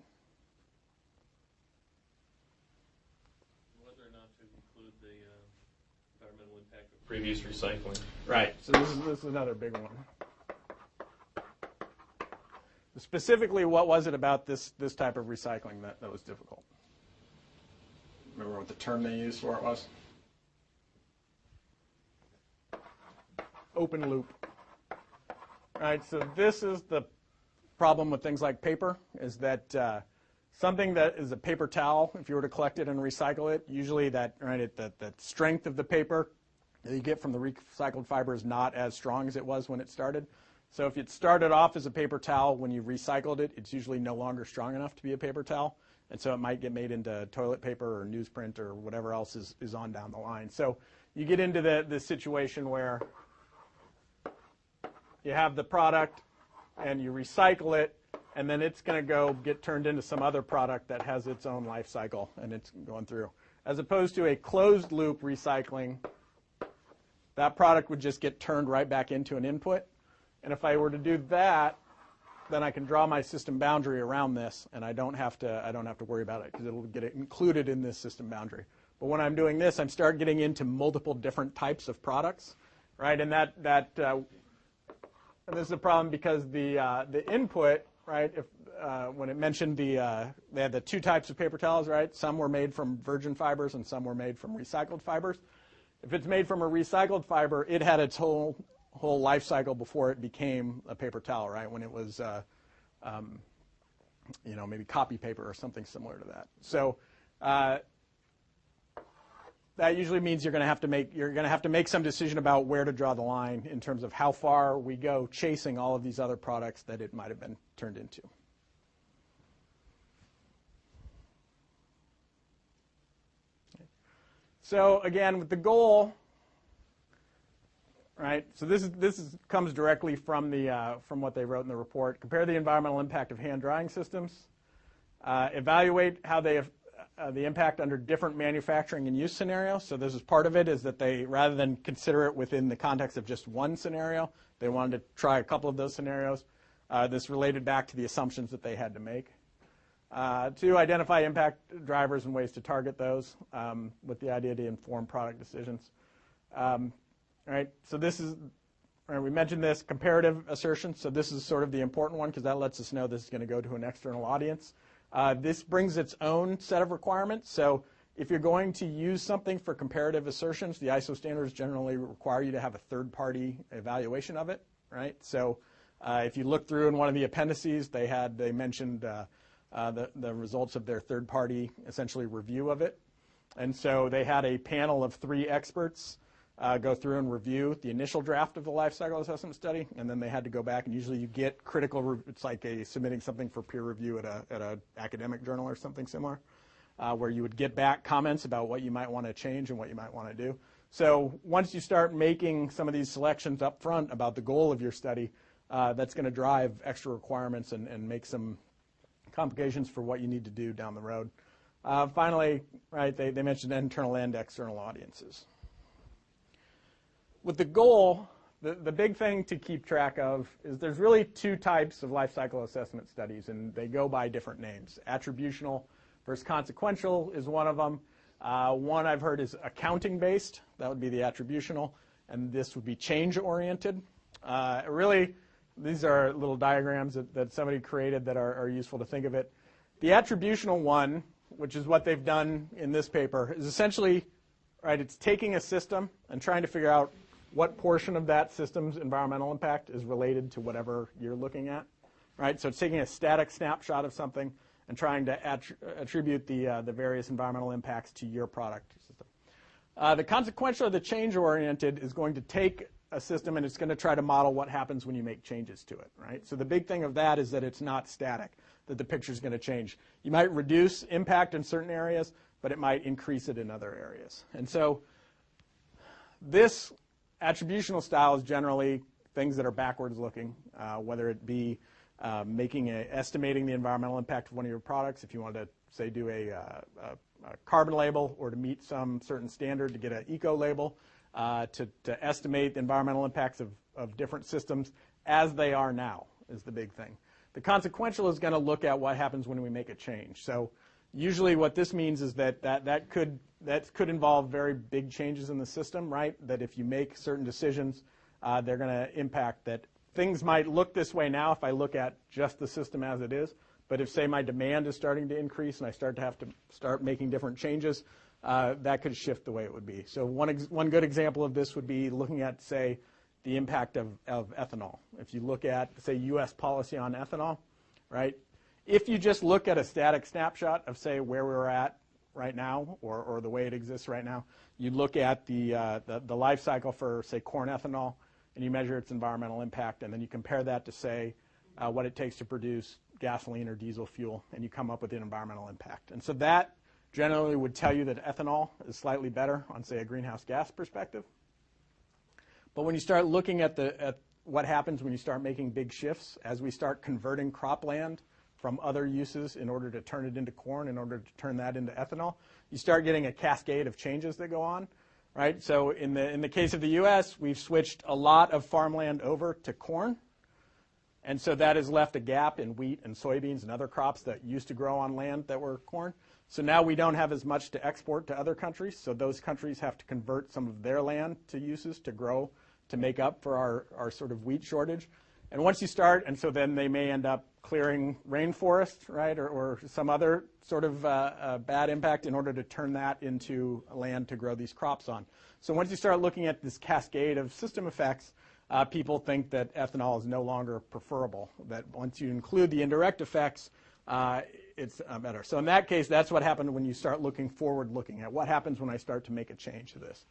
Speaker 10: Whether or not to include the environmental impact of previous recycling.
Speaker 2: Right. So this is another big one. Specifically, what was it about this type of recycling that was difficult? Remember what the term they used for it was? Open loop. Right. So this is the problem with things like paper, is that something that is a paper towel, if you were to collect it and recycle it, usually that strength of the paper that you get from the recycled fiber is not as strong as it was when it started. So if it started off as a paper towel, when you recycled it, it's usually no longer strong enough to be a paper towel. And so it might get made into toilet paper or newsprint or whatever else is on down the line. So you get into the situation where you have the product and you recycle it, and then it's going to go get turned into some other product that has its own life cycle, and it's going through. As opposed to a closed loop recycling, that product would just get turned right back into an input. And if I were to do that, then I can draw my system boundary around this, and I don't have to worry about it because it'll get included in this system boundary. But when I'm doing this, I'm start getting into multiple different types of products, right? And and this is a problem because the input, right? If when it mentioned they had the two types of paper towels, right? Some were made from virgin fibers and some were made from recycled fibers. If it's made from a recycled fiber, it had its whole life cycle before it became a paper towel, right? When it was, maybe copy paper or something similar to that. So that usually means you're going to have to make some decision about where to draw the line in terms of how far we go chasing all of these other products that it might have been turned into. So again, with the goal, right? So this comes directly from what they wrote in the report. Compare the environmental impact of hand drying systems. Evaluate how they have the impact under different manufacturing and use scenarios. So this is part of it, is that they, rather than consider it within the context of just one scenario, they wanted to try a couple of those scenarios. This related back to the assumptions that they had to make. To identify impact drivers and ways to target those with the idea to inform product decisions. Right, so this is, we mentioned this, comparative assertion. So this is sort of the important one because that lets us know this is going to go to an external audience. This brings its own set of requirements. So if you're going to use something for comparative assertions, the ISO standards generally require you to have a third-party evaluation of it, right? So if you look through in one of the appendices, they mentioned the results of their third-party, essentially, review of it. And so they had a panel of 3 experts go through and review the initial draft of the life cycle assessment study, and then they had to go back, and usually you get critical, it's like submitting something for peer review at a academic journal or something similar, where you would get back comments about what you might want to change and what you might want to do. So once you start making some of these selections up front about the goal of your study, that's going to drive extra requirements and make some complications for what you need to do down the road. Finally, right, they mentioned internal and external audiences. With the goal, the big thing to keep track of is there's really 2 types of life cycle assessment studies, and they go by different names. Attributional versus consequential is one of them. One I've heard is accounting-based. That would be the attributional, and this would be change-oriented. Really, these are little diagrams that somebody created that are useful to think of it. The attributional one, which is what they've done in this paper, is essentially, right, it's taking a system and trying to figure out what portion of that system's environmental impact is related to whatever you're looking at, right? So it's taking a static snapshot of something and trying to attribute the various environmental impacts to your product system. The consequential or the change-oriented is going to take a system and it's going to try to model what happens when you make changes to it, right? So the big thing of that is that it's not static, that the picture is going to change. You might reduce impact in certain areas, but it might increase it in other areas. And so this attributional style is generally things that are backwards looking, whether it be estimating the environmental impact of one of your products, if you want to, say, do a carbon label or to meet some certain standard to get an eco label, to estimate the environmental impacts of different systems as they are now is the big thing. The consequential is going to look at what happens when we make a change. So usually what this means is that could involve very big changes in the system, right? That if you make certain decisions, they're going to impact that. Things might look this way now if I look at just the system as it is, but if, say, my demand is starting to increase and I have to start making different changes, that could shift the way it would be. So one good example of this would be looking at, say, the impact of ethanol. If you look at, say, U.S. policy on ethanol, right? If you just look at a static snapshot of, say, where we're at right now or the way it exists right now, you look at the life cycle for, say, corn ethanol, and you measure its environmental impact, and then you compare that to, say, what it takes to produce gasoline or diesel fuel, and you come up with an environmental impact. And so that generally would tell you that ethanol is slightly better on, say, a greenhouse gas perspective. But when you start looking at what happens when you start making big shifts, as we start converting cropland from other uses in order to turn it into corn, in order to turn that into ethanol, you start getting a cascade of changes that go on, right? So in the case of the U.S., we've switched a lot of farmland over to corn, and so that has left a gap in wheat and soybeans and other crops that used to grow on land that were corn. So now we don't have as much to export to other countries, so those countries have to convert some of their land to uses to grow, to make up for our sort of wheat shortage. And once you start, and so then they may end up clearing rainforest, right, or some other sort of bad impact in order to turn that into land to grow these crops on. So once you start looking at this cascade of system effects, people think that ethanol is no longer preferable, that once you include the indirect effects, it's better. So in that case, that's what happened when you start looking at what happens when I start to make a change to this.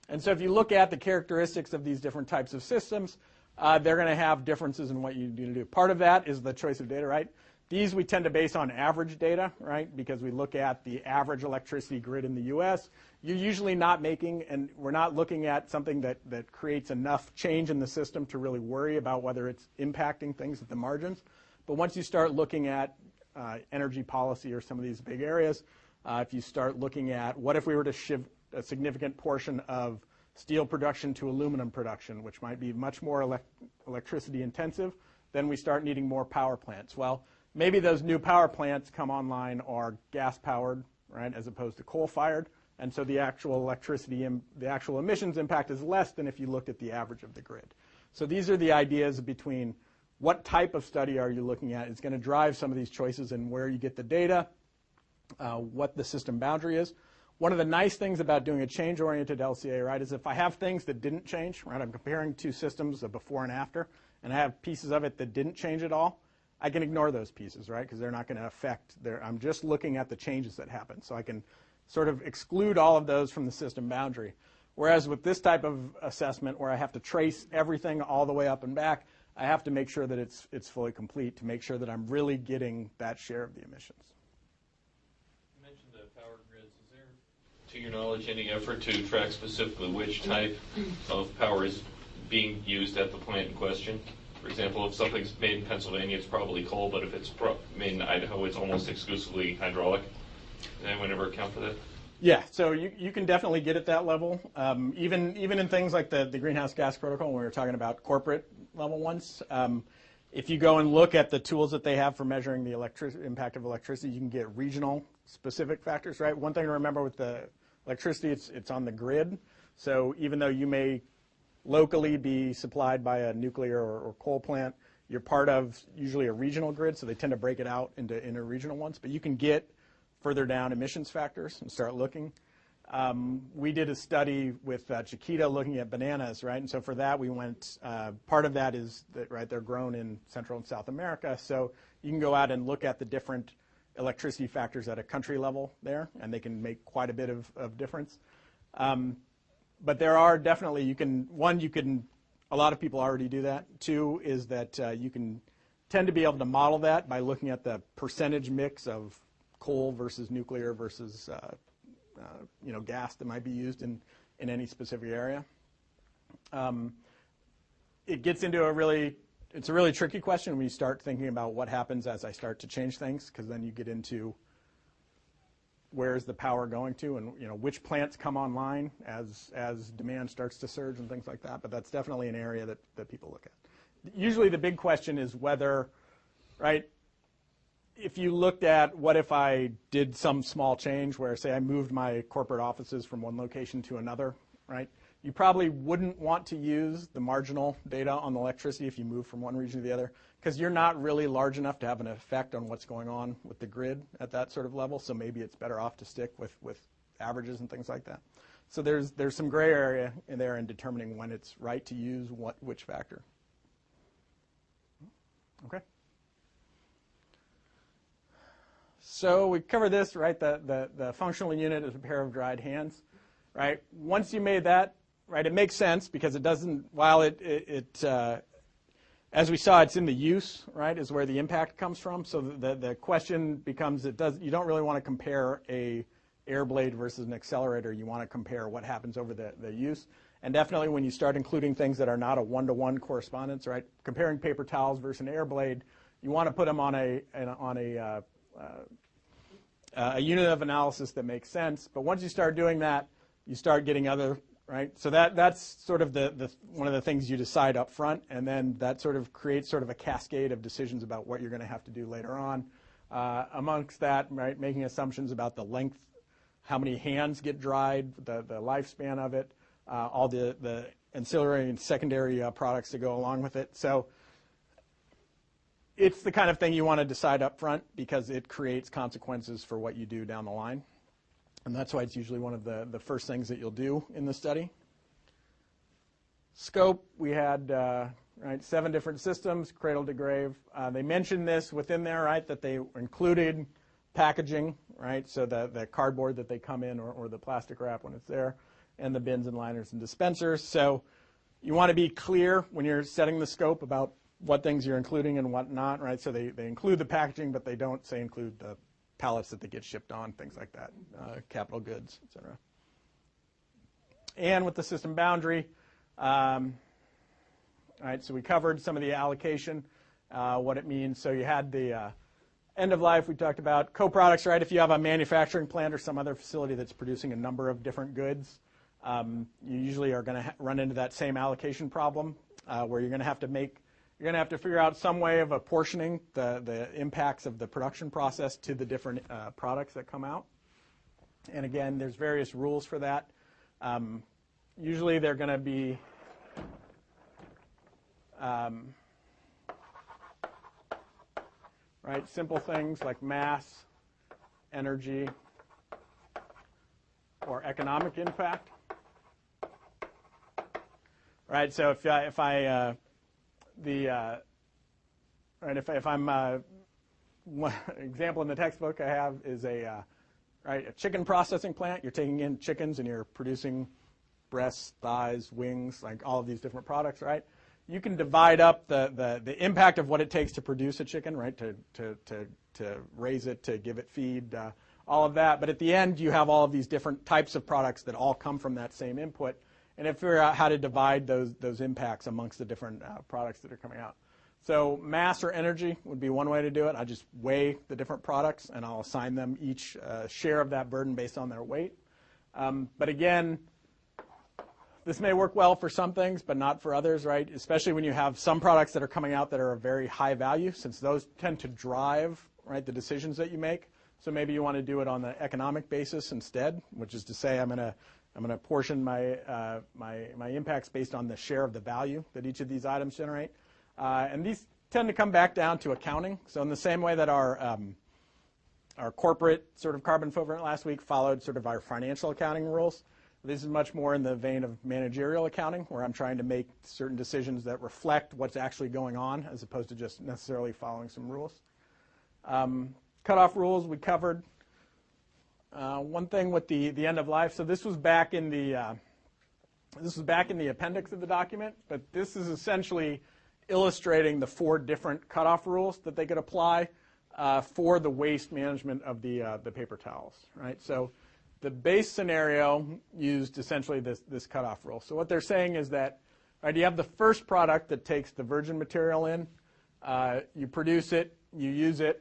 Speaker 2: And so if you look at the characteristics of these different types of systems, they're going to have differences in what you need to do. Part of that is the choice of data, right? These we tend to base on average data, right? Because we look at the average electricity grid in the U.S. You're usually not making, and we're not looking at something that creates enough change in the system to really worry about whether it's impacting things at the margins. But once you start looking at energy policy or some of these big areas, if you start looking at what if we were to shift a significant portion of steel production to aluminum production, which might be much more electricity intensive, then we start needing more power plants. Well, maybe those new power plants come online are gas powered, right, as opposed to coal fired, and so the actual electricity and the actual emissions impact is less than if you looked at the average of the grid. So these are the ideas between what type of study are you looking at is going to drive some of these choices and where you get the data, what the system boundary is. One of the nice things about doing a change-oriented LCA, right, is if I have things that didn't change, right, I'm comparing two systems, a before and after, and I have pieces of it that didn't change at all, I can ignore those pieces, right, because they're not going to affect I'm just looking at the changes that happen. So I can sort of exclude all of those from the system boundary. Whereas with this type of assessment where I have to trace everything all the way up and back, I have to make sure that it's fully complete to make sure that I'm really getting that share of the emissions.
Speaker 10: You mentioned the power grids. Is there, to your knowledge, any effort to track specifically which type of power is being used at the plant in question? For example, if something's made in Pennsylvania, it's probably coal, but if it's made in Idaho, it's almost exclusively hydraulic. Did anyone ever account for that?
Speaker 2: Yeah, so you can definitely get at that level. Even in things like the greenhouse gas protocol, when we were talking about corporate level ones, if you go and look at the tools that they have for measuring the impact of electricity, you can get regional specific factors, right? One thing to remember with the electricity, it's on the grid. So even though you may locally be supplied by a nuclear or coal plant, you're part of usually a regional grid, so they tend to break it out into interregional ones. But you can get further down emissions factors and start looking. We did a study with Chiquita looking at bananas, right? And so for that we went, part of that is that, right, they're grown in Central and South America. So you can go out and look at the different electricity factors at a country level there, and they can make quite a bit of difference. But there are definitely, a lot of people already do that. Two is that you can tend to be able to model that by looking at the percentage mix of coal versus nuclear versus gas that might be used in any specific area. It gets into it's a really tricky question when you start thinking about what happens as I start to change things, because then you get into where's the power going to, and which plants come online as demand starts to surge and things like that. But that's definitely an area that people look at. Usually the big question is whether, right, if you looked at what if I did some small change where, say, I moved my corporate offices from one location to another, right? You probably wouldn't want to use the marginal data on the electricity if you move from one region to the other, because you're not really large enough to have an effect on what's going on with the grid at that sort of level. So maybe it's better off to stick with averages and things like that. So there's some gray area in there in determining when it's right to use which factor. Okay. So we covered this, right? The functional unit is a pair of dried hands, right? Once you made that, right, it makes sense because it doesn't, while as we saw, it's in the use, right, is where the impact comes from. So the question becomes, you don't really want to compare a air blade versus an accelerator. You want to compare what happens over the use. And definitely when you start including things that are not a one-to-one correspondence, right? Comparing paper towels versus an air blade, you want to put them on a unit of analysis that makes sense. But once you start doing that, you start getting other, right? So that's sort of the one of the things you decide up front, and then that sort of creates sort of a cascade of decisions about what you're going to have to do later on. Amongst that, right, making assumptions about the length, how many hands get dried, the lifespan of it, all the ancillary and secondary products that go along with it. So it's the kind of thing you want to decide up front because it creates consequences for what you do down the line. And that's why it's usually one of the first things that you'll do in the study. Scope, we had 7 different systems, cradle to grave. They mentioned this within there, right, that they included packaging, right, so the cardboard that they come in or the plastic wrap when it's there, and the bins and liners and dispensers. So you want to be clear when you're setting the scope about what things you're including and what not, right? So they include the packaging, but they don't say include the pallets that they get shipped on, things like that, capital goods, et cetera. And with the system boundary, all right, so we covered some of the allocation, what it means. So you had the end of life we talked about. Co-products, right? If you have a manufacturing plant or some other facility that's producing a number of different goods, you usually are going to run into that same allocation problem where you're going to have to figure out some way of apportioning the impacts of the production process to the different products that come out. And again, there's various rules for that. Usually they're going to be right, simple things like mass, energy, or economic impact. Right, so if I'm one example in the textbook I have is a chicken processing plant. You're taking in chickens and you're producing breasts, thighs, wings, like all of these different products, right? You can divide up the impact of what it takes to produce a chicken, right? To raise it, to give it feed, all of that. But at the end, you have all of these different types of products that all come from that same input. And to figure out how to divide those impacts amongst the different products that are coming out. So mass or energy would be one way to do it. I just weigh the different products and I'll assign them each share of that burden based on their weight. But again, this may work well for some things, but not for others, right? Especially when you have some products that are coming out that are of very high value, since those tend to drive, right, the decisions that you make. So maybe you want to do it on the economic basis instead, which is to say I'm going to portion my impacts based on the share of the value that each of these items generate. And these tend to come back down to accounting. So in the same way that our corporate sort of carbon footprint last week followed sort of our financial accounting rules, this is much more in the vein of managerial accounting, where I'm trying to make certain decisions that reflect what's actually going on as opposed to just necessarily following some rules. Cutoff rules we covered. One thing with the end of life. So this was back in the appendix of the document, but this is essentially illustrating the 4 different cutoff rules that they could apply for the waste management of the paper towels. Right. So the base scenario used essentially this cutoff rule. So what they're saying is that, right, you have the first product that takes the virgin material in, you produce it, you use it.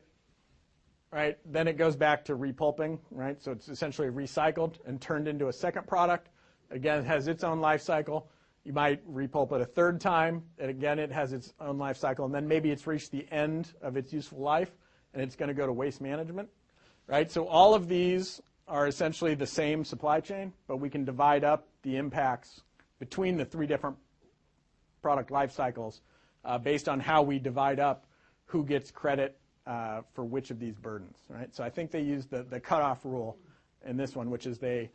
Speaker 2: Right, then it goes back to repulping, right? So it's essentially recycled and turned into a second product. Again, it has its own life cycle. You might repulp it a third time, and again, it has its own life cycle. And then maybe it's reached the end of its useful life, and it's going to go to waste management, right? So all of these are essentially the same supply chain, but we can divide up the impacts between the 3 different product life cycles based on how we divide up who gets credit for which of these burdens, right? So I think they used the cutoff rule in this one, which is the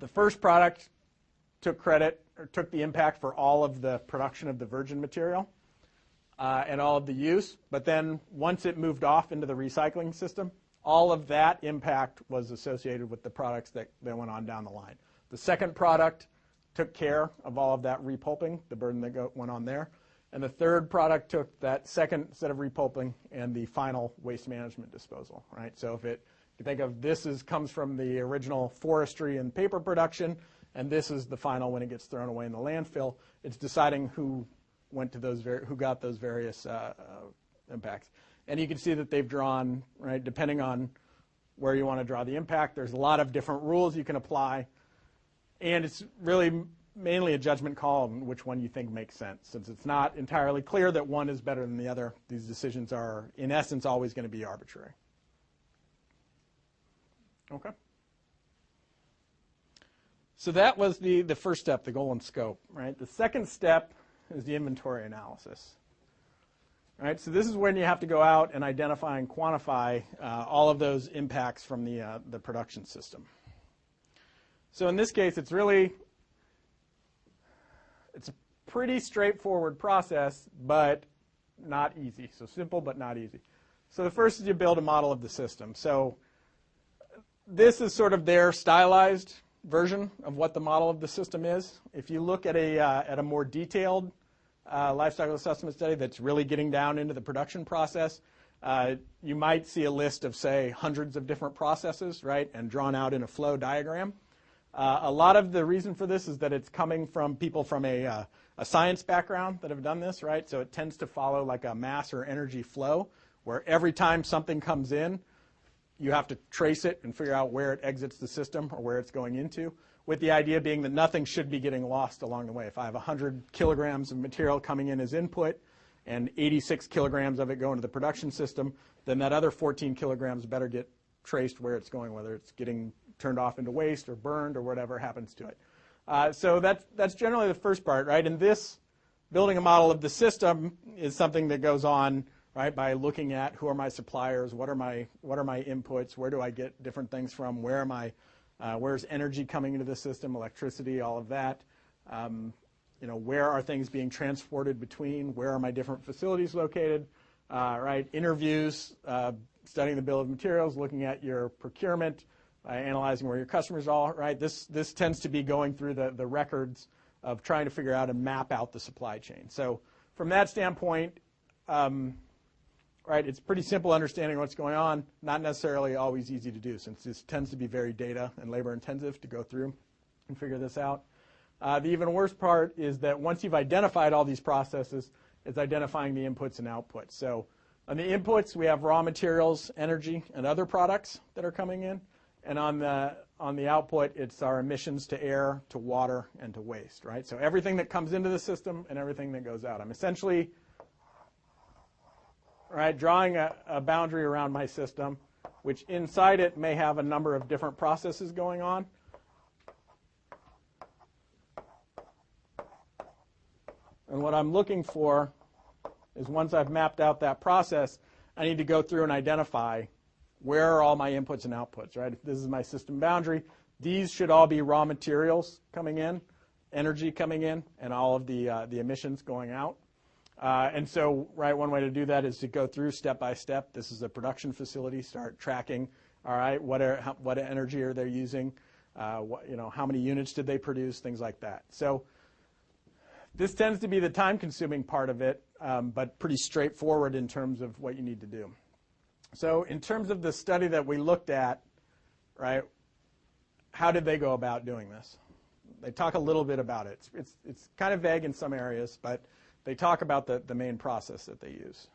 Speaker 2: first product took credit or took the impact for all of the production of the virgin material and all of the use, but then once it moved off into the recycling system, all of that impact was associated with the products that went on down the line. The second product took care of all of that repulping, the burden that went on there. And the third product took that second set of repulping and the final waste management disposal, right? So if you think of this comes from the original forestry and paper production, and this is the final when it gets thrown away in the landfill. It's deciding who went to those who got those various impacts. And you can see that they've drawn, right, depending on where you want to draw the impact, there's a lot of different rules you can apply. And it's really mainly a judgment call on which one you think makes sense. Since it's not entirely clear that one is better than the other, these decisions are, in essence, always going to be arbitrary. Okay. So that was the first step, the goal and scope, right? The second step is the inventory analysis. All right, so this is when you have to go out and identify and quantify all of those impacts from the production system. So in this case, it's a pretty straightforward process, but not easy. So simple, but not easy. So the first is you build a model of the system. So this is sort of their stylized version of what the model of the system is. If you look at a more detailed lifecycle assessment study that's really getting down into the production process, you might see a list of, say, hundreds of different processes, right, and drawn out in a flow diagram. A lot of the reason for this is that it's coming from people from a science background that have done this, right? So it tends to follow like a mass or energy flow, where every time something comes in, you have to trace it and figure out where it exits the system or where it's going into, with the idea being that nothing should be getting lost along the way. If I have 100 kilograms of material coming in as input and 86 kilograms of it go into the production system, then that other 14 kilograms better get traced where it's going, whether it's getting turned off into waste or burned or whatever happens to it. So that's generally the first part, right? And this, building a model of the system, is something that goes on, right, by looking at who are my suppliers, what are my inputs, where do I get different things from, where's energy coming into the system, electricity, all of that. Where are things being transported between, where are my different facilities located, right? Interviews, studying the bill of materials, looking at your procurement, analyzing where your customers are, right? This tends to be going through the records of trying to figure out and map out the supply chain. So from that standpoint, right, it's pretty simple understanding what's going on, not necessarily always easy to do, since this tends to be very data and labor intensive to go through and figure this out. The even worse part is that once you've identified all these processes, it's identifying the inputs and outputs. So on the inputs, we have raw materials, energy, and other products that are coming in. And on the output, it's our emissions to air, to water, and to waste, right? So everything that comes into the system and everything that goes out. I'm essentially, right, drawing a boundary around my system, which inside it may have a number of different processes going on. And what I'm looking for is, once I've mapped out that process, I need to go through and identify where are all my inputs and outputs, right? If this is my system boundary, these should all be raw materials coming in, energy coming in, and all of the emissions going out. And so, right, one way to do that is to go through step by step. This is a production facility. Start tracking. All right, what energy are they using? How many units did they produce? Things like that. So this tends to be the time-consuming part of it, but pretty straightforward in terms of what you need to do. So in terms of the study that we looked at, right, how did they go about doing this? They talk a little bit about it. It's kind of vague in some areas, but they talk about the main process that they use.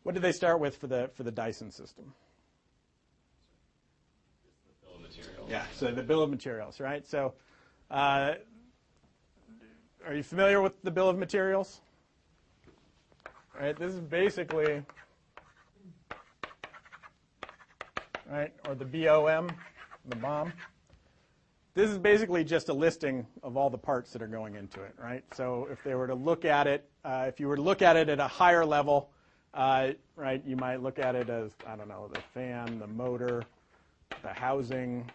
Speaker 2: What did they start with for the Dyson system?
Speaker 7: The bill of materials.
Speaker 2: Yeah, so the bill of materials, right? So are you familiar with the bill of materials? Right, this is basically, right, or the BOM, the BOM. This is basically just a listing of all the parts that are going into it, right? So if they were to look at it, if you were to look at it at a higher level, right, you might look at it as, I don't know, the fan, the motor, the housing,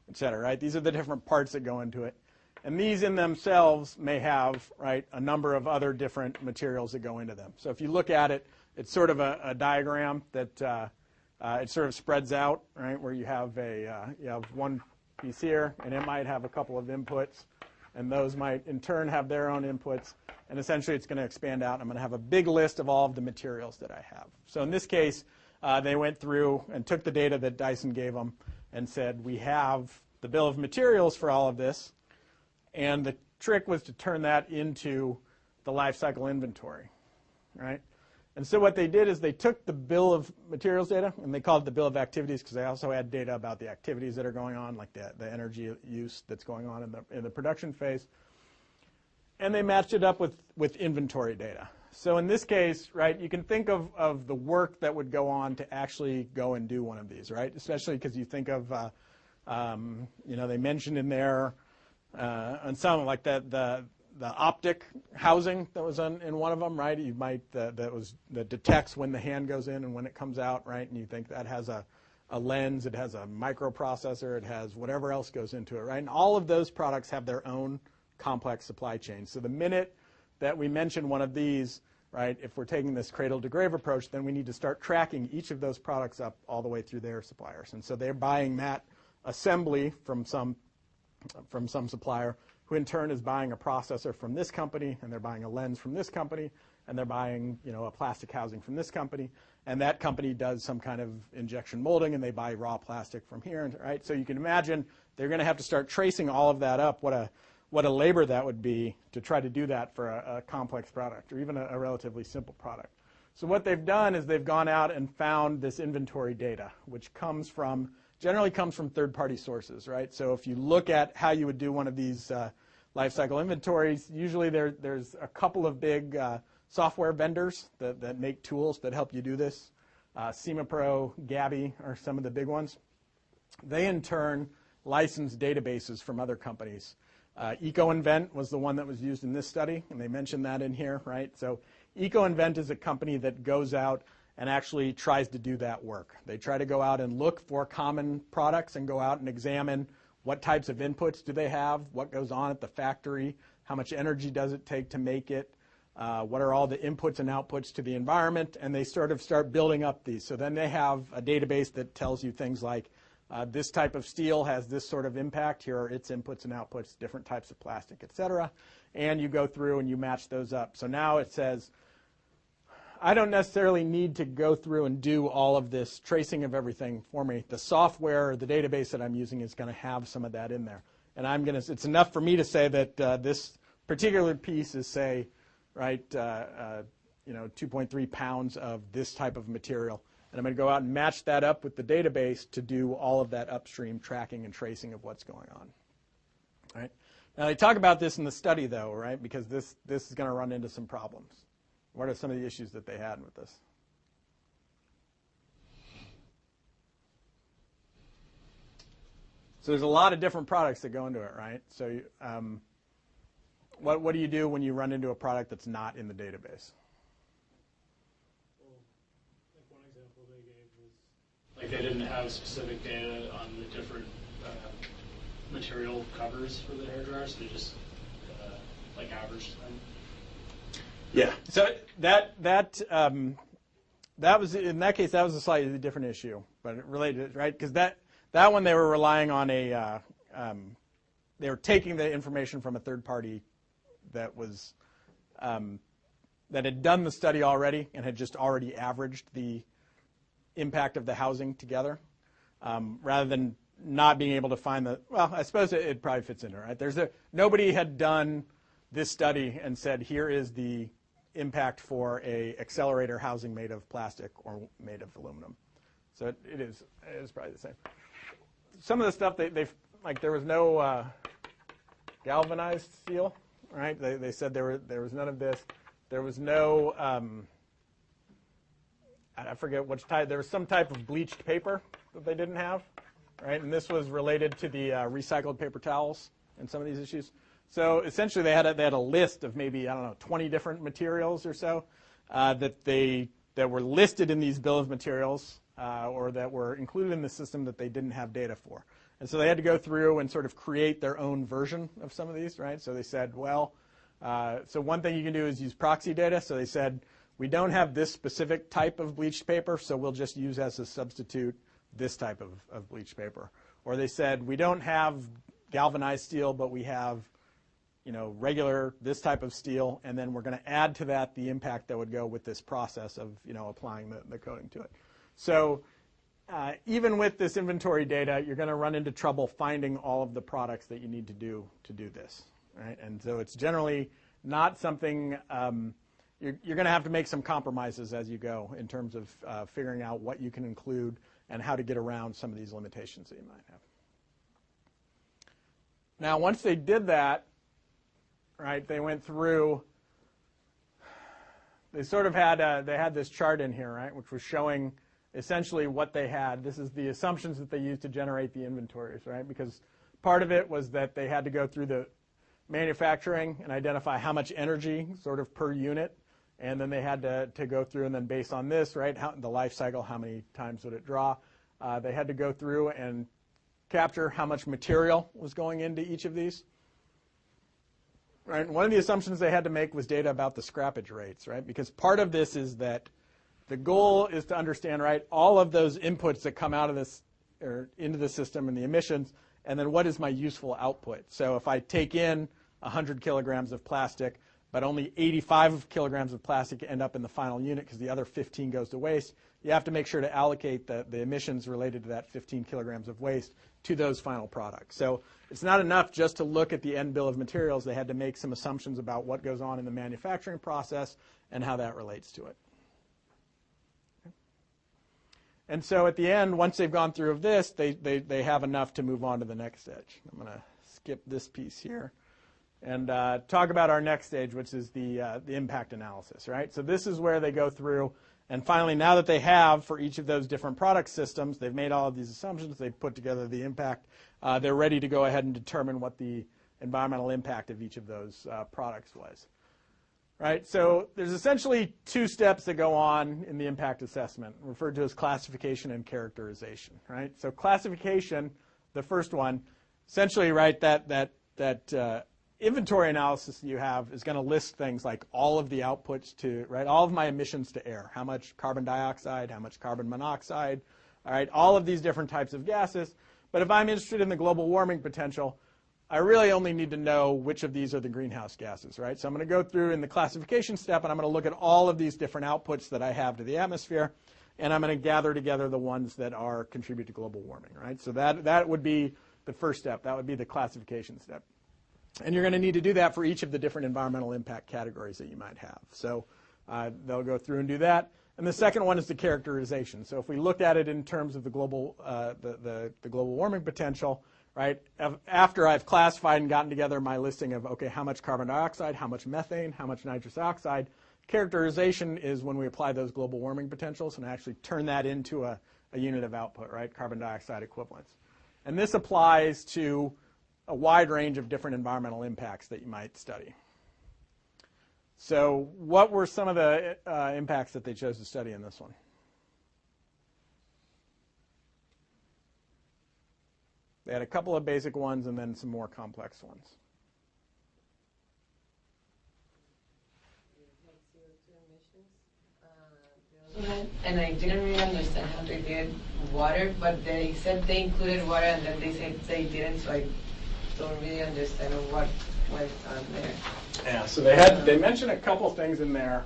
Speaker 2: et cetera, right? These are the different parts that go into it. And these in themselves may have, right, a number of other different materials that go into them. So if you look at it, it's sort of a diagram that it sort of spreads out, right, where you have one piece here, and it might have a couple of inputs, and those might in turn have their own inputs, and essentially it's going to expand out. I'm going to have a big list of all of the materials that I have. So in this case, they went through and took the data that Dyson gave them and said, we have the bill of materials for all of this. And the trick was to turn that into the life cycle inventory, right? And so what they did is they took the bill of materials data, and they called it the bill of activities because they also had data about the activities that are going on, like the energy use that's going on in the production phase. And they matched it up with inventory data. So in this case, right, you can think of the work that would go on to actually go and do one of these, right? Especially because you think of, they mentioned in there on some like the optic housing that was in one of them, right? You might that detects when the hand goes in and when it comes out, right? And you think that has a lens, it has a microprocessor, it has whatever else goes into it, right? And all of those products have their own complex supply chain. So the minute that we mention one of these, right, if we're taking this cradle to grave approach, then we need to start tracking each of those products up all the way through their suppliers. And so they're buying that assembly from some supplier, who in turn is buying a processor from this company, and they're buying a lens from this company, and they're buying a plastic housing from this company, and that company does some kind of injection molding, and they buy raw plastic from here, right? So you can imagine they're going to have to start tracing all of that up. What a labor that would be to try to do that for a complex product or even a relatively simple product. So what they've done is they've gone out and found this inventory data, which generally comes from third-party sources, right? So if you look at how you would do one of these life cycle inventories, usually there's a couple of big software vendors that make tools that help you do this. SemaPro, Gabi are some of the big ones. They, in turn, license databases from other companies. EcoInvent was the one that was used in this study, and they mentioned that in here, right? So EcoInvent is a company that goes out and actually tries to do that work. They try to go out and look for common products and go out and examine what types of inputs do they have, what goes on at the factory, how much energy does it take to make it, what are all the inputs and outputs to the environment, and they sort of start building up these. So then they have a database that tells you things like, this type of steel has this sort of impact, here are its inputs and outputs, different types of plastic, et cetera, and you go through and you match those up. So now it says, I don't necessarily need to go through and do all of this tracing of everything for me. The software, the database that I'm using is going to have some of that in there. And it's enough for me to say that this particular piece is, say, right, 2.3 pounds of this type of material. And I'm going to go out and match that up with the database to do all of that upstream tracking and tracing of what's going on. All right? Now, they talk about this in the study, though, right, because this is going to run into some problems. What are some of the issues that they had with this? So there's a lot of different products that go into it, right? So what do you do when you run into a product that's not in the database?
Speaker 14: Well, like one example they gave was like they didn't have specific data on the different material covers for the hairdryer, so they just like averaged them.
Speaker 2: Yeah. So that was, in that case, that was a slightly different issue, but it related, right? Because that one they were relying on they were taking the information from a third party that was that had done the study already and had just already averaged the impact of the housing together, rather than not being able to find well, I suppose it probably fits in there, right? Nobody had done this study and said, here is the impact for a accelerator housing made of plastic or made of aluminum. So it is probably the same. Some of the stuff they like, there was no galvanized steel, right? They said there was none of this. There was no I forget which type. There was some type of bleached paper that they didn't have, right? And this was related to the recycled paper towels and some of these issues. So essentially, they had a list of maybe, I don't know, 20 different materials or so that were listed in these bill of materials or that were included in the system that they didn't have data for. And so they had to go through and sort of create their own version of some of these, right? So they said, well, so one thing you can do is use proxy data. So they said, we don't have this specific type of bleached paper, so we'll just use as a substitute this type of bleached paper. Or they said, we don't have galvanized steel, but we have regular this type of steel, and then we're going to add to that the impact that would go with this process of applying the coating to it. So even with this inventory data, you're going to run into trouble finding all of the products that you need to do this, right? And so it's generally not something, you're going to have to make some compromises as you go in terms of figuring out what you can include and how to get around some of these limitations that you might have. Now, once they did that, right, they went through, they sort of had, they had this chart in here, right, which was showing essentially what they had. This is the assumptions that they used to generate the inventories, right, because part of it was that they had to go through the manufacturing and identify how much energy sort of per unit, and then they had to go through and then based on this, right, the life cycle, how many times would it draw, they had to go through and capture how much material was going into each of these. Right? And one of the assumptions they had to make was data about the scrappage rates, right? Because part of this is that the goal is to understand, right, all of those inputs that come out of this or into the system and the emissions, and then what is my useful output. So if I take in 100 kilograms of plastic, but only 85 kilograms of plastic end up in the final unit because the other 15 goes to waste, you have to make sure to allocate the emissions related to that 15 kilograms of waste to those final products. So it's not enough just to look at the end bill of materials. They had to make some assumptions about what goes on in the manufacturing process and how that relates to it. And so at the end, once they've gone through of this, they have enough to move on to the next stage. I'm going to skip this piece here and talk about our next stage, which is the impact analysis, right? So this is where they go through, and finally, now that they have for each of those different product systems, they've made all of these assumptions, they've put together the impact, they're ready to go ahead and determine what the environmental impact of each of those products was. Right, so there's essentially two steps that go on in the impact assessment, referred to as classification and characterization. Right, so classification, the first one, essentially, right, that inventory analysis that you have is going to list things like all of the outputs to, right, all of my emissions to air, how much carbon dioxide, how much carbon monoxide, all right, all of these different types of gases. But if I'm interested in the global warming potential, I really only need to know which of these are the greenhouse gases, right? So I'm going to go through in the classification step, and I'm going to look at all of these different outputs that I have to the atmosphere, and I'm going to gather together the ones that are contribute to global warming, right? So that would be the first step. That would be the classification step. And you're going to need to do that for each of the different environmental impact categories that you might have. So they'll go through and do that. And the second one is the characterization. So if we look at it in terms of the global, the global warming potential, right, after I've classified and gotten together my listing of, okay, how much carbon dioxide, how much methane, how much nitrous oxide, characterization is when we apply those global warming potentials and actually turn that into a unit of output, right, carbon dioxide equivalents. And this applies to a wide range of different environmental impacts that you might study. So what were some of the impacts that they chose to study in this one? They had a couple of basic ones and then some more complex ones.
Speaker 4: And I didn't really understand how they did water, but they said they included water and then they said they didn't, so I don't really understand what went on there.
Speaker 2: Yeah, so they mentioned a couple things in there.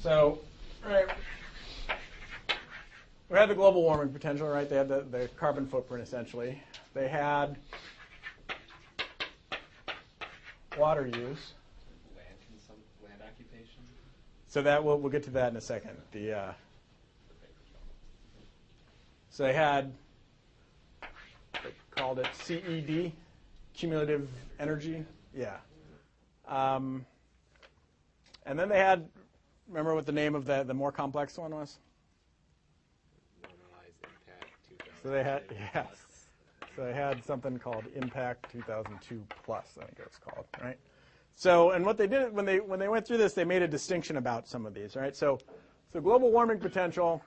Speaker 2: So, right, we had the global warming potential, right? They had the carbon footprint, essentially. They had water use.
Speaker 7: Land occupation.
Speaker 2: So that we'll get to that in a second. So they had, they called it CED, cumulative energy. Yeah. And then they had, remember what the name of the more complex one was? So they had, yes. So they had something called Impact 2002 Plus, I think it was called, right? So, and what they did when they went through this, they made a distinction about some of these, right? So global warming potential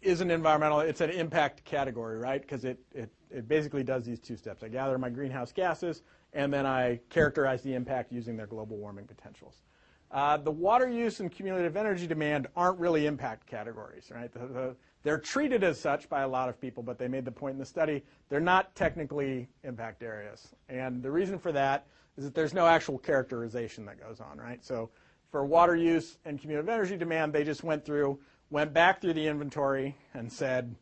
Speaker 2: is an environmental, it's an impact category, right? Because it basically does these two steps. I gather my greenhouse gases, and then I characterize the impact using their global warming potentials. The water use and cumulative energy demand aren't really impact categories, right? They're treated as such by a lot of people, but they made the point in the study, they're not technically impact areas. And the reason for that is that there's no actual characterization that goes on, right? So for water use and cumulative energy demand, they just went back through the inventory and said,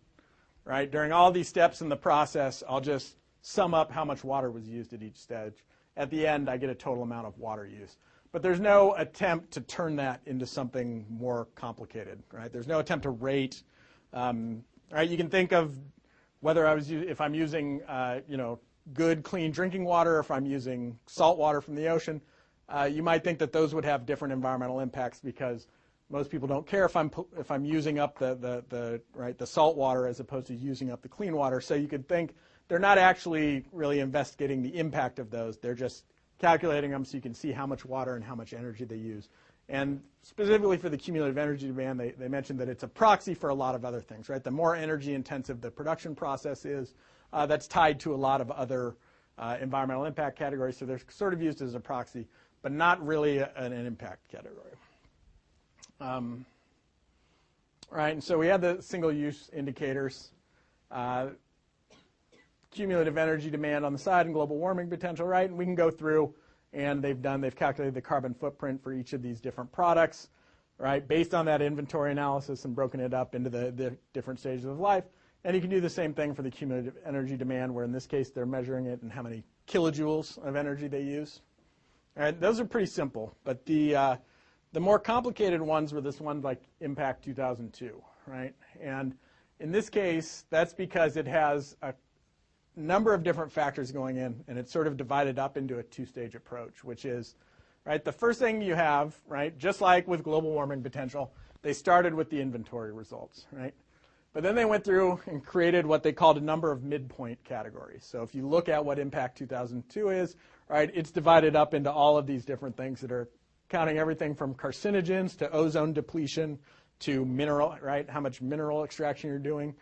Speaker 2: right, during all these steps in the process, I'll just sum up how much water was used at each stage. At the end, I get a total amount of water use. But there's no attempt to turn that into something more complicated, right? There's no attempt to rate. Right? You can think of whether if I'm using, good, clean drinking water, if I'm using salt water from the ocean. You might think that those would have different environmental impacts because most people don't care if I'm using up the salt water as opposed to using up the clean water. So you could think they're not actually really investigating the impact of those. They're just calculating them so you can see how much water and how much energy they use. And specifically for the cumulative energy demand, they mentioned that it's a proxy for a lot of other things, right? The more energy intensive the production process is, that's tied to a lot of other environmental impact categories. So they're sort of used as a proxy, but not really an impact category. Right, and so we have the single-use indicators, cumulative energy demand on the side and global warming potential, right? And we can go through, and they've calculated the carbon footprint for each of these different products, right, based on that inventory analysis and broken it up into the different stages of life. And you can do the same thing for the cumulative energy demand, where in this case they're measuring it in how many kilojoules of energy they use. All right, those are pretty simple, but the more complicated ones were this one like Impact 2002, right? And in this case, that's because it has a number of different factors going in, and it's sort of divided up into a two-stage approach, which is, right, the first thing you have, right, just like with global warming potential, they started with the inventory results, right? But then they went through and created what they called a number of midpoint categories. So if you look at what Impact 2002 is, right, it's divided up into all of these different things that are counting everything from carcinogens to ozone depletion to mineral, right, how much mineral extraction you're doing,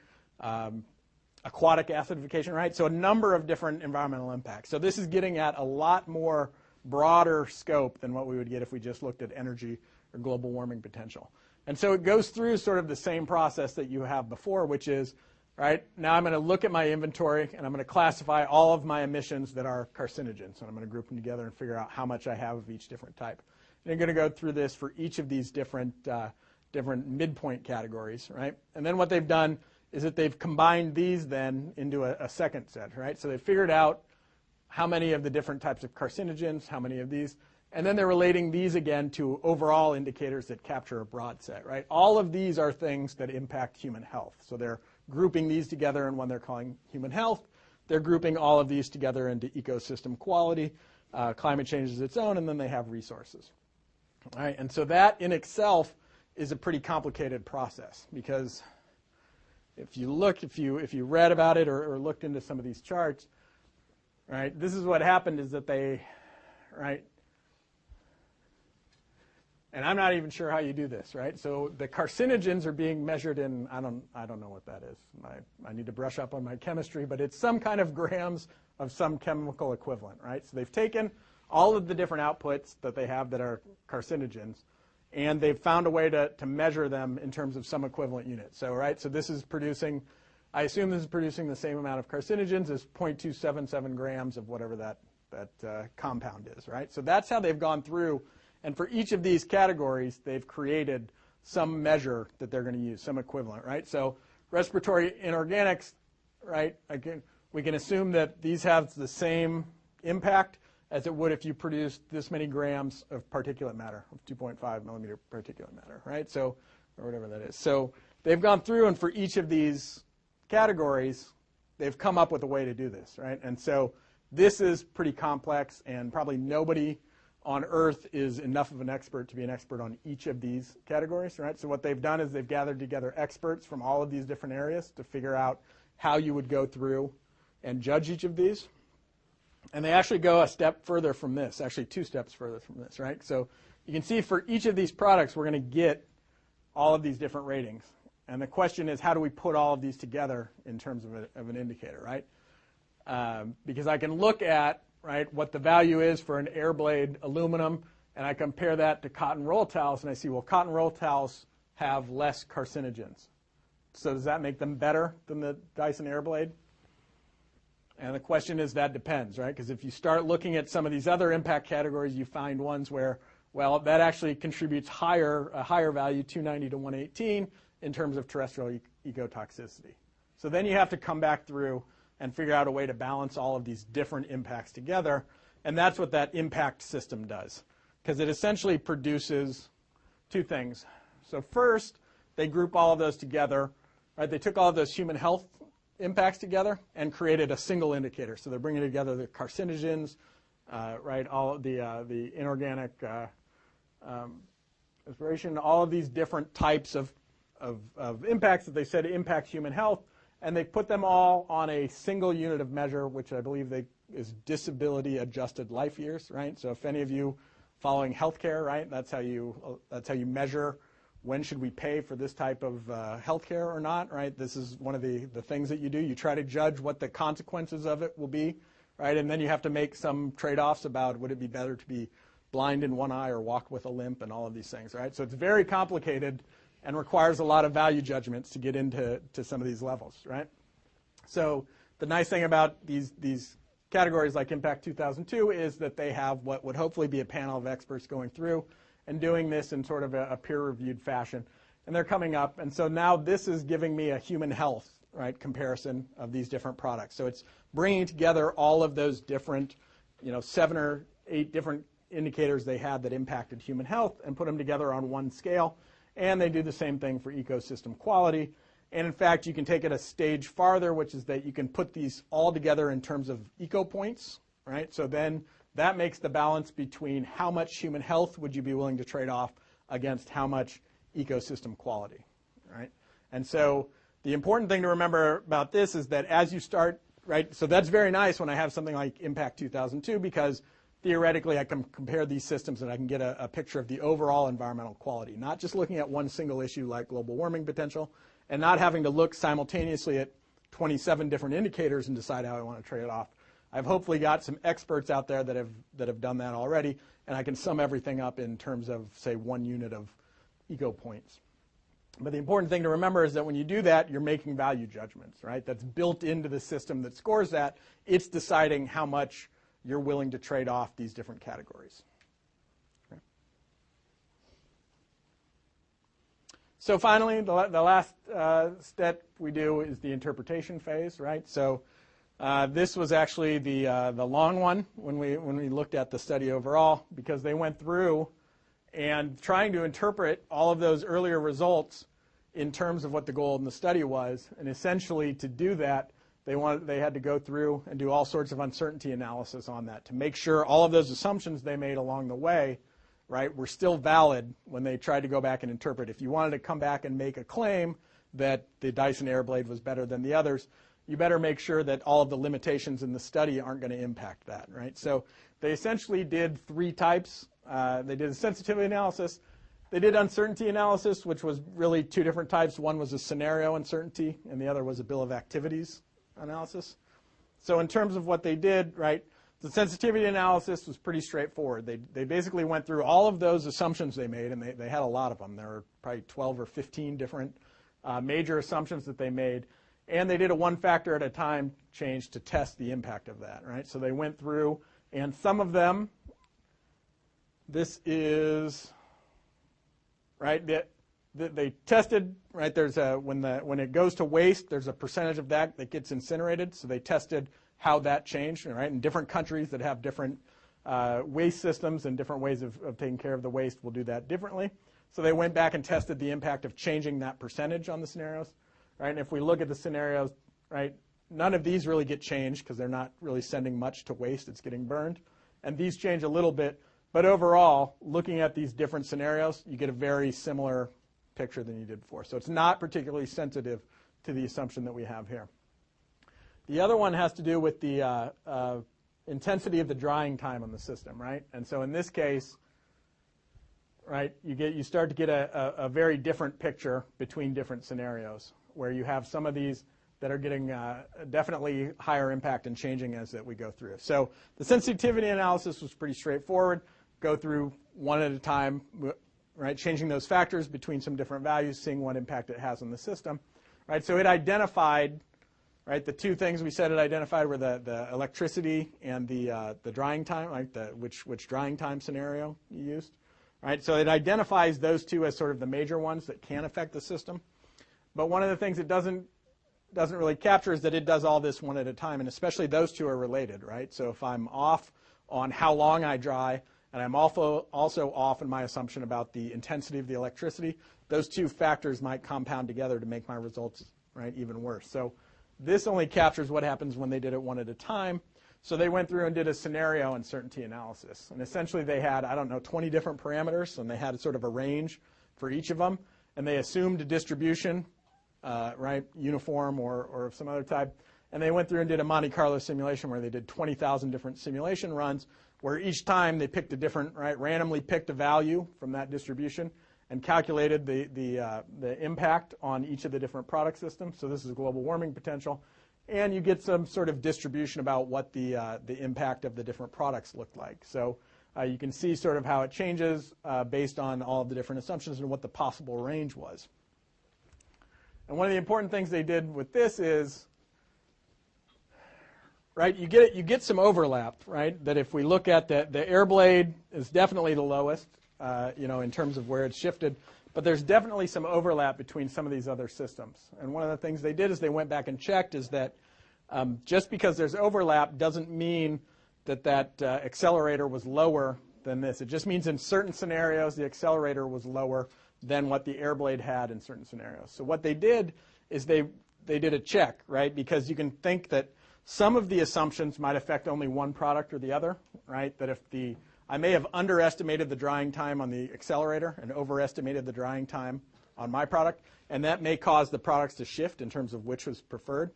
Speaker 2: aquatic acidification, right? So a number of different environmental impacts. So this is getting at a lot more broader scope than what we would get if we just looked at energy or global warming potential. And so it goes through sort of the same process that you have before, which is, right, now I'm going to look at my inventory and I'm going to classify all of my emissions that are carcinogens, and I'm going to group them together and figure out how much I have of each different type. And you're going to go through this for each of these different midpoint categories, right? And then what they've done is that they've combined these then into a second set, right? So they figured out how many of the different types of carcinogens, how many of these, and then they're relating these again to overall indicators that capture a broad set, right? All of these are things that impact human health. So they're grouping these together in one they're calling human health. They're grouping all of these together into ecosystem quality. Climate change is its own, and then they have resources. All right, and so that in itself is a pretty complicated process, because if you read about it or looked into some of these charts, right, this is what happened is that they, right, and I'm not even sure how you do this, right? So the carcinogens are being measured in, I don't know what that is. I need to brush up on my chemistry, but it's some kind of grams of some chemical equivalent, right? So they've taken all of the different outputs that they have that are carcinogens, and they've found a way to measure them in terms of some equivalent unit. So, right, so this is producing, I assume this is producing the same amount of carcinogens as 0.277 grams of whatever that compound is, right? So that's how they've gone through, and for each of these categories, they've created some measure that they're going to use, some equivalent, right? So respiratory inorganics, right, again, we can assume that these have the same impact as it would if you produced this many grams of particulate matter, of 2.5 millimeter particulate matter, right? So, or whatever that is. So they've gone through, and for each of these categories, they've come up with a way to do this, right? And so this is pretty complex, and probably nobody on Earth is enough of an expert to be an expert on each of these categories, right? So what they've done is they've gathered together experts from all of these different areas to figure out how you would go through and judge each of these. And they actually go a step further from this, actually 2 steps further from this, right? So you can see for each of these products, we're going to get all of these different ratings. And the question is, how do we put all of these together in terms of an indicator, right? Because I can look at, right, what the value is for an air blade aluminum, and I compare that to cotton roll towels, and I see, well, cotton roll towels have less carcinogens. So does that make them better than the Dyson air blade? And the question is, that depends, right? Because if you start looking at some of these other impact categories, you find ones where, Well, that actually contributes a higher value, 290 to 118, in terms of terrestrial ecotoxicity. So then you have to come back through and figure out a way to balance all of these different impacts together, and that's what that impact system does, because it essentially produces two things. So first, they group all of those together. Right? They took all of those human health impacts together and created a single indicator. So they're bringing together the carcinogens, right? All of the inorganic respiration, all of these different types of impacts that they said impact human health, and they put them all on a single unit of measure, which I believe is disability adjusted life years, right? So if any of you following healthcare, right, that's how you measure when should we pay for this type of healthcare or not, right? This is one of the things that you do. You try to judge what the consequences of it will be, right? And then you have to make some trade-offs about would it be better to be blind in one eye or walk with a limp and all of these things, right? So it's very complicated and requires a lot of value judgments to get into some of these levels, right? So the nice thing about these categories like Impact 2002 is that they have what would hopefully be a panel of experts going through and doing this in sort of a peer-reviewed fashion. And they're coming up, and so now this is giving me a human health, right, comparison of these different products. So it's bringing together all of those different, 7 or 8 different indicators they had that impacted human health and put them together on one scale. And they do the same thing for ecosystem quality. And in fact, you can take it a stage farther, which is that you can put these all together in terms of eco points, right? So then that makes the balance between how much human health would you be willing to trade off against how much ecosystem quality, right? And so the important thing to remember about this is that as you start, right, so that's very nice when I have something like Impact 2002 because theoretically I can compare these systems and I can get a picture of the overall environmental quality, not just looking at one single issue like global warming potential and not having to look simultaneously at 27 different indicators and decide how I want to trade it off. I've hopefully got some experts out there that have done that already, and I can sum everything up in terms of, say, 1 unit of eco points. But the important thing to remember is that when you do that, you're making value judgments, right? That's built into the system that scores that. It's deciding how much you're willing to trade off these different categories. Okay. So finally, the last step we do is the interpretation phase, right? So this was actually the long one when we looked at the study overall, because they went through and trying to interpret all of those earlier results in terms of what the goal in the study was. And essentially to do that, they had to go through and do all sorts of uncertainty analysis on that to make sure all of those assumptions they made along the way, right, were still valid when they tried to go back and interpret. If you wanted to come back and make a claim that the Dyson Airblade was better than the others, you better make sure that all of the limitations in the study aren't going to impact that, right? So they essentially did 3 types. They did a sensitivity analysis. They did uncertainty analysis, which was really 2 different types. One was a scenario uncertainty, and the other was a bill of activities analysis. So in terms of what they did, right, the sensitivity analysis was pretty straightforward. They basically went through all of those assumptions they made, and they had a lot of them. There were probably 12 or 15 different major assumptions that they made. And they did a 1 factor at a time change to test the impact of that, right? So they went through, and some of them, this is, right, they tested, right, there's when it goes to waste, there's a percentage of that gets incinerated. So they tested how that changed, right? In different countries that have different waste systems and different ways of taking care of the waste will do that differently. So they went back and tested the impact of changing that percentage on the scenarios. Right? And if we look at the scenarios, right, none of these really get changed because they're not really sending much to waste. It's getting burned. And these change a little bit. But overall, looking at these different scenarios, you get a very similar picture than you did before. So it's not particularly sensitive to the assumption that we have here. The other one has to do with the intensity of the drying time on the system, right? And so in this case, right, you start to get a very different picture between different scenarios, where you have some of these that are getting definitely higher impact and changing as that we go through. So the sensitivity analysis was pretty straightforward. Go through one at a time, right, changing those factors between some different values, seeing what impact it has on the system. Right, so it identified, right, the 2 things we said it identified were the electricity and the drying time, right, which drying time scenario you used. right? So it identifies those two as sort of the major ones that can affect the system. But one of the things it doesn't really capture is that it does all this one at a time, and especially those two are related, right? So if I'm off on how long I dry, and I'm also off in my assumption about the intensity of the electricity, those two factors might compound together to make my results, right, even worse. So this only captures what happens when they did it one at a time. So they went through and did a scenario uncertainty analysis. And essentially they had, 20 different parameters, and they had sort of a range for each of them. And they assumed a distribution, right, uniform or of some other type. And they went through and did a Monte Carlo simulation where they did 20,000 different simulation runs, where each time they picked a different, right, randomly picked a value from that distribution and calculated the impact on each of the different product systems. So this is global warming potential. And you get some sort of distribution about what the impact of the different products look like. So you can see sort of how it changes based on all of the different assumptions and what the possible range was. And one of the important things they did with this is, right, you get some overlap, right? That if we look at the air blade is definitely the lowest, in terms of where it's shifted, but there's definitely some overlap between some of these other systems. And one of the things they did is they went back and checked is that just because there's overlap doesn't mean that accelerator was lower than this. It just means in certain scenarios the accelerator was lower than what the air blade had in certain scenarios. So what they did is they did a check, right? Because you can think that some of the assumptions might affect only one product or the other, right? That if I may have underestimated the drying time on the accelerator and overestimated the drying time on my product, and that may cause the products to shift in terms of which was preferred.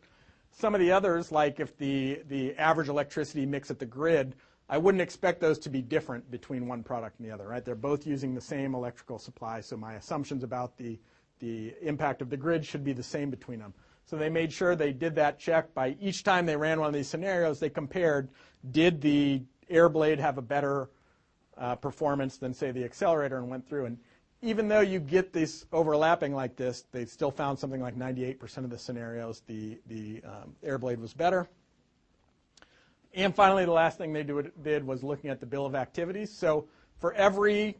Speaker 2: Some of the others, like if the average electricity mix at the grid, I wouldn't expect those to be different between one product and the other, right? They're both using the same electrical supply, so my assumptions about the impact of the grid should be the same between them. So they made sure they did that check by each time they ran one of these scenarios, they compared, did the air blade have a better performance than, say, the accelerator, and went through. And even though you get this overlapping like this, they still found something like 98% of the scenarios the air blade was better. And finally, the last thing they did was looking at the bill of activities. So for every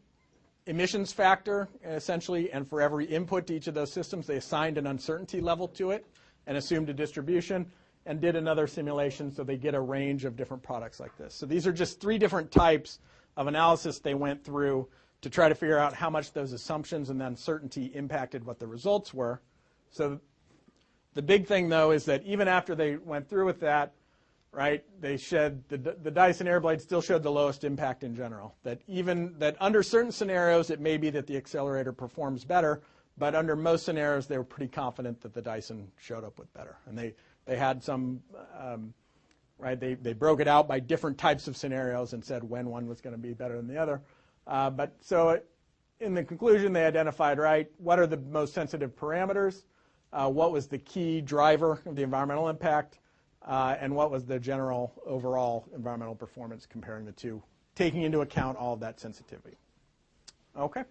Speaker 2: emissions factor, essentially, and for every input to each of those systems, they assigned an uncertainty level to it and assumed a distribution and did another simulation so they get a range of different products like this. So these are just 3 different types of analysis they went through to try to figure out how much those assumptions and the uncertainty impacted what the results were. So the big thing, though, is that even after they went through with that, right, they said the Dyson Airblade still showed the lowest impact in general. That under certain scenarios, it may be that the accelerator performs better, but under most scenarios, they were pretty confident that the Dyson showed up with better. And they had some, right, they broke it out by different types of scenarios and said when one was going to be better than the other. But so in the conclusion, they identified, right, what are the most sensitive parameters, what was the key driver of the environmental impact, and what was the general overall environmental performance comparing the two, taking into account all of that sensitivity. Okay.